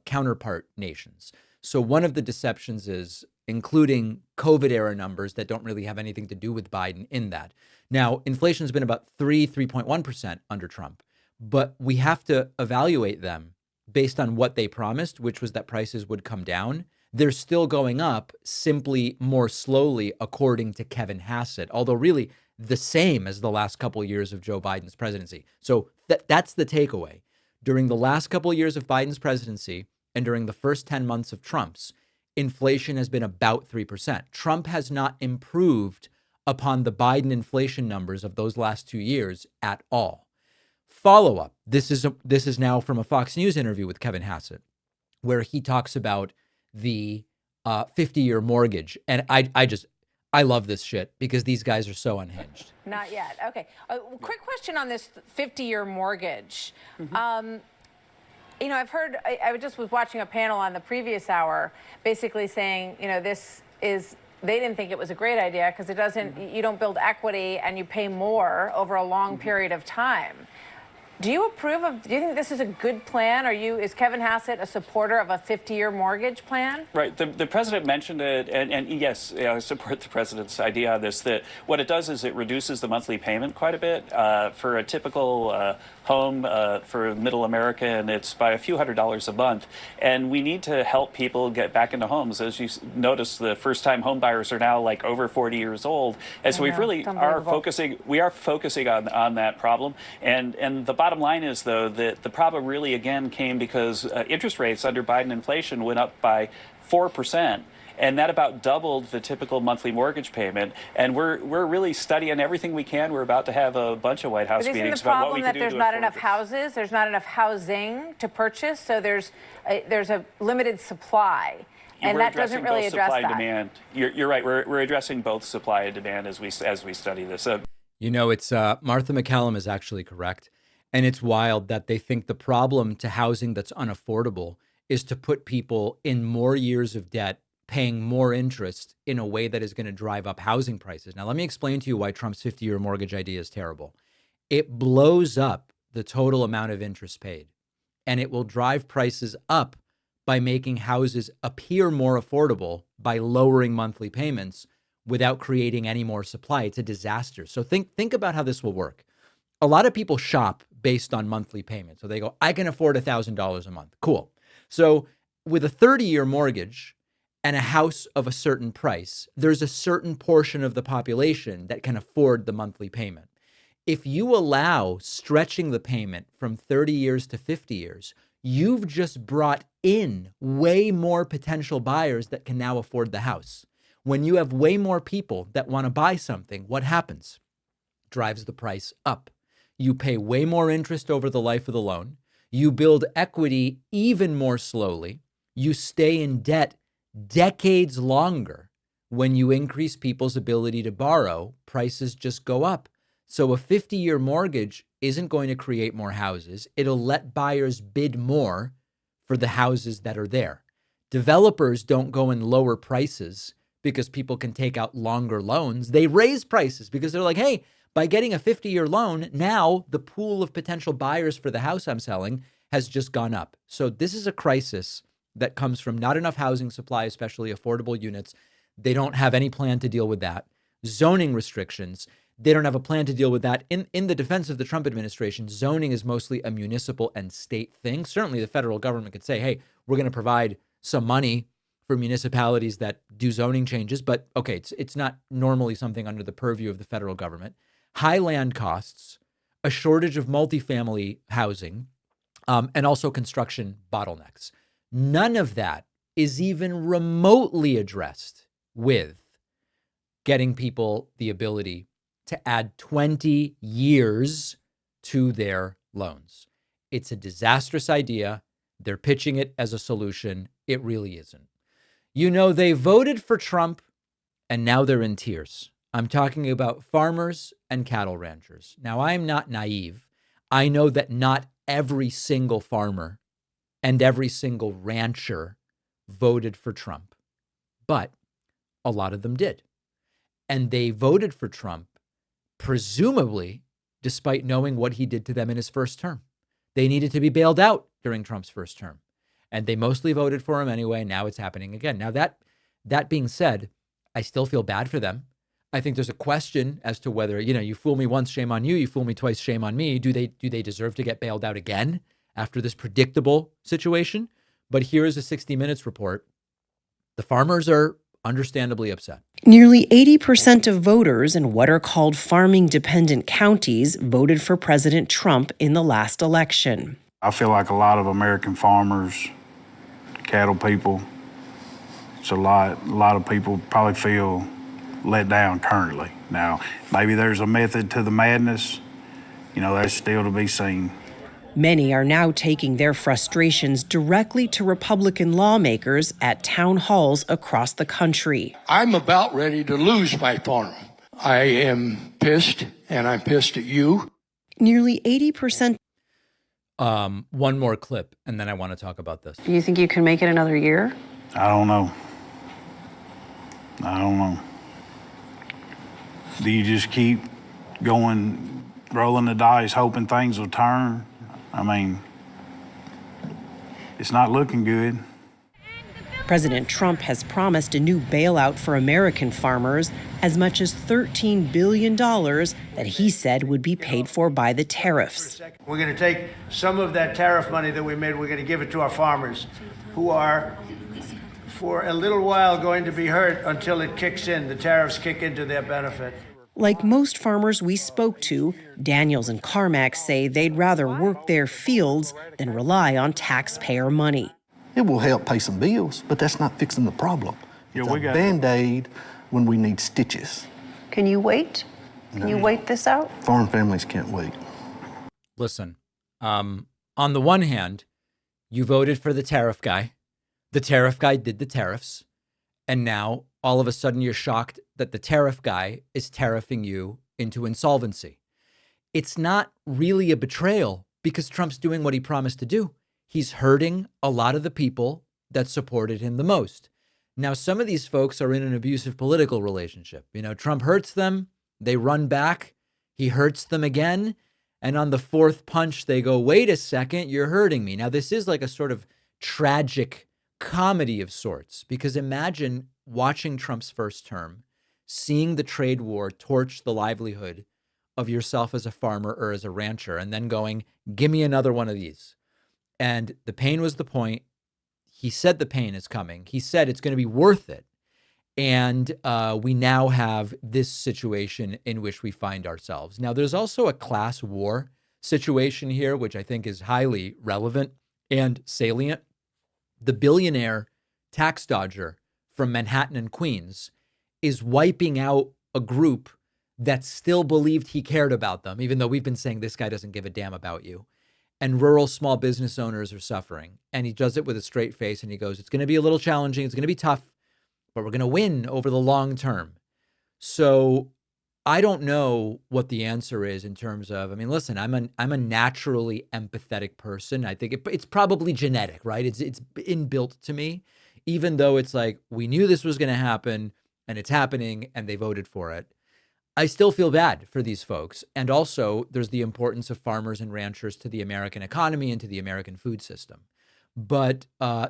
counterpart nations. So one of the deceptions is including COVID-era numbers that don't really have anything to do with Biden in that. Now, inflation has been about 3.1% under Trump, but we have to evaluate them based on what they promised, which was that prices would come down. They're still going up, simply more slowly, according to Kevin Hassett, although really the same as the last couple of years of Joe Biden's presidency. So that's the takeaway. During the last couple of years of Biden's presidency and during the first 10 months of Trump's, inflation has been about 3%. Trump has not improved upon the Biden inflation numbers of those last 2 years at all. Follow up. This is now from a Fox News interview with Kevin Hassett, where he talks about the 50-year mortgage. And I love this shit because these guys are so unhinged. Not yet. Okay. Quick question on this 50-year mortgage. Mm-hmm. I've heard, I just was watching a panel on the previous hour basically saying, this is they didn't think it was a great idea because it doesn't, you don't build equity and you pay more over a long period of time. Do you think this is a good plan? Is Kevin Hassett a supporter of a 50-year mortgage plan? Right. The president mentioned it, and yes, I support the president's idea on this, that what it does is it reduces the monthly payment quite a bit. For a typical home for middle America, and it's by a few $100s a month. And we need to help people get back into homes. As you notice, the first-time home buyers are now like over 40 years old. And so we are focusing on that problem. And the bottom line is, though, that the problem really, again, came because interest rates under Biden inflation went up by 4%. And that about doubled the typical monthly mortgage payment. And we're really studying everything we can. We're about to have a bunch of White House meetings about what we can do. But isn't the problem that there's not enough houses? There's not enough housing to purchase, so there's a limited supply. And that doesn't really address that. Demand. You're right. We're addressing both supply and demand as we study this. It's Martha McCallum is actually correct. And it's wild that they think the problem to housing that's unaffordable is to put people in more years of debt, paying more interest in a way that is going to drive up housing prices. Now, let me explain to you why Trump's 50-year mortgage idea is terrible. It blows up the total amount of interest paid, and it will drive prices up by making houses appear more affordable by lowering monthly payments without creating any more supply. It's a disaster. So think about how this will work. A lot of people shop based on monthly payments. So they go, I can afford $1,000 a month. Cool. So with a 30-year mortgage and a house of a certain price, there's a certain portion of the population that can afford the monthly payment. If you allow stretching the payment from 30 years to 50 years, you've just brought in way more potential buyers that can now afford the house. When you have way more people that want to buy something, what happens? Drives the price up. You pay way more interest over the life of the loan. You build equity even more slowly. You stay in debt decades longer. When you increase people's ability to borrow, prices just go up. So a 50-year mortgage isn't going to create more houses. It'll let buyers bid more for the houses that are there. Developers don't go and lower prices because people can take out longer loans. They raise prices because they're like, hey, by getting a 50-year loan, now the pool of potential buyers for the house I'm selling has just gone up. So this is a crisis that comes from not enough housing supply, especially affordable units. They don't have any plan to deal with that. Zoning restrictions, they don't have a plan to deal with that. In the defense of the Trump administration, zoning is mostly a municipal and state thing. Certainly the federal government could say, hey, we're going to provide some money for municipalities that do zoning changes. But okay, it's not normally something under the purview of the federal government. High land costs, a shortage of multifamily housing, and also construction bottlenecks. None of that is even remotely addressed with getting people the ability to add 20 years to their loans. It's a disastrous idea. They're pitching it as a solution. It really isn't. They voted for Trump and now they're in tears. I'm talking about farmers and cattle ranchers. Now, I'm not naive. I know that not every single farmer and every single rancher voted for Trump, but a lot of them did. And they voted for Trump, presumably, despite knowing what he did to them in his first term. They needed to be bailed out during Trump's first term. And they mostly voted for him anyway. Now it's happening again. Now, that being said, I still feel bad for them. I think there's a question as to whether, you fool me once, shame on you. You fool me twice, shame on me. Do they deserve to get bailed out again after this predictable situation? But here is a 60 Minutes report. The farmers are understandably upset. Nearly 80% of voters in what are called farming-dependent counties voted for President Trump in the last election. I feel like a lot of American farmers, cattle people, it's a lot of people probably feel let down currently. Now, maybe there's a method to the madness. That's still to be seen. Many are now taking their frustrations directly to Republican lawmakers at town halls across the country. I'm about ready to lose my farm. I am pissed, and I'm pissed at you. Nearly 80%. One more clip, and then I want to talk about this. Do you think you can make it another year? I don't know. I don't know. Do you just keep going, rolling the dice, hoping things will turn? I mean, it's not looking good. President Trump has promised a new bailout for American farmers, as much as $13 billion that he said would be paid for by the tariffs. We're going to take some of that tariff money that we made, we're going to give it to our farmers, who are, for a little while, going to be hurt until it kicks in. The tariffs kick into their benefit. Like most farmers we spoke to, Daniels and Carmack say they'd rather work their fields than rely on taxpayer money. It will help pay some bills, but that's not fixing the problem. It's a Band-Aid when we need stitches. Can you wait? Can you wait this out? Farm families can't wait. Listen, on the one hand, you voted for the tariff guy. The tariff guy did the tariffs. And now, all of a sudden, you're shocked that the tariff guy is tariffing you into insolvency. It's not really a betrayal because Trump's doing what he promised to do. He's hurting a lot of the people that supported him the most. Now, some of these folks are in an abusive political relationship. You know, Trump hurts them, they run back, he hurts them again, and on the fourth punch, they go, wait a second, you're hurting me. Now, this is like a sort of tragic comedy of sorts, because imagine watching Trump's first term, seeing the trade war torch the livelihood of yourself as a farmer or as a rancher, and then going, give me another one of these. And the pain was the point. He said the pain is coming. He said it's going to be worth it. And we now have this situation in which we find ourselves. Now, there's also a class war situation here, which I think is highly relevant and salient. The billionaire tax dodger from Manhattan and Queens is wiping out a group that still believed he cared about them, even though we've been saying this guy doesn't give a damn about you. And rural small business owners are suffering. And he does it with a straight face. And he goes, it's going to be a little challenging. It's going to be tough, but we're going to win over the long term. So I don't know what the answer is in terms of, I mean, listen, I'm a naturally empathetic person. I think it's probably genetic, right? It's inbuilt to me, even though it's like, we knew this was going to happen and it's happening and they voted for it. I still feel bad for these folks. And also there's the importance of farmers and ranchers to the American economy and to the American food system. But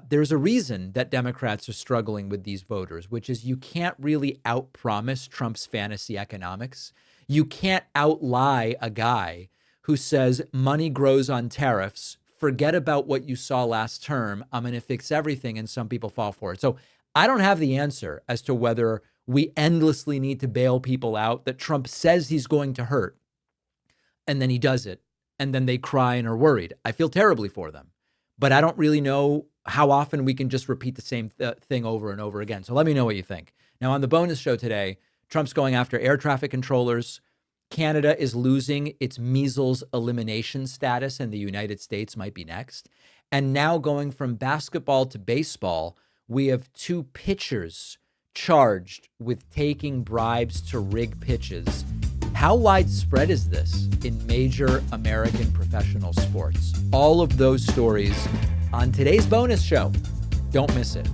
there's a reason that Democrats are struggling with these voters, which is you can't really outpromise Trump's fantasy economics. You can't outlie a guy who says money grows on tariffs. Forget about what you saw last term. I'm going to fix everything. And some people fall for it. So I don't have the answer as to whether we endlessly need to bail people out that Trump says he's going to hurt. And then he does it. And then they cry and are worried. I feel terribly for them. But I don't really know how often we can just repeat the same thing over and over again. So let me know what you think. Now, on the bonus show today, Trump's going after air traffic controllers. Canada is losing its measles elimination status, and the United States might be next. And now going from basketball to baseball, we have two pitchers charged with taking bribes to rig pitches. How widespread is this in major American professional sports? All of those stories on today's bonus show. Don't miss it.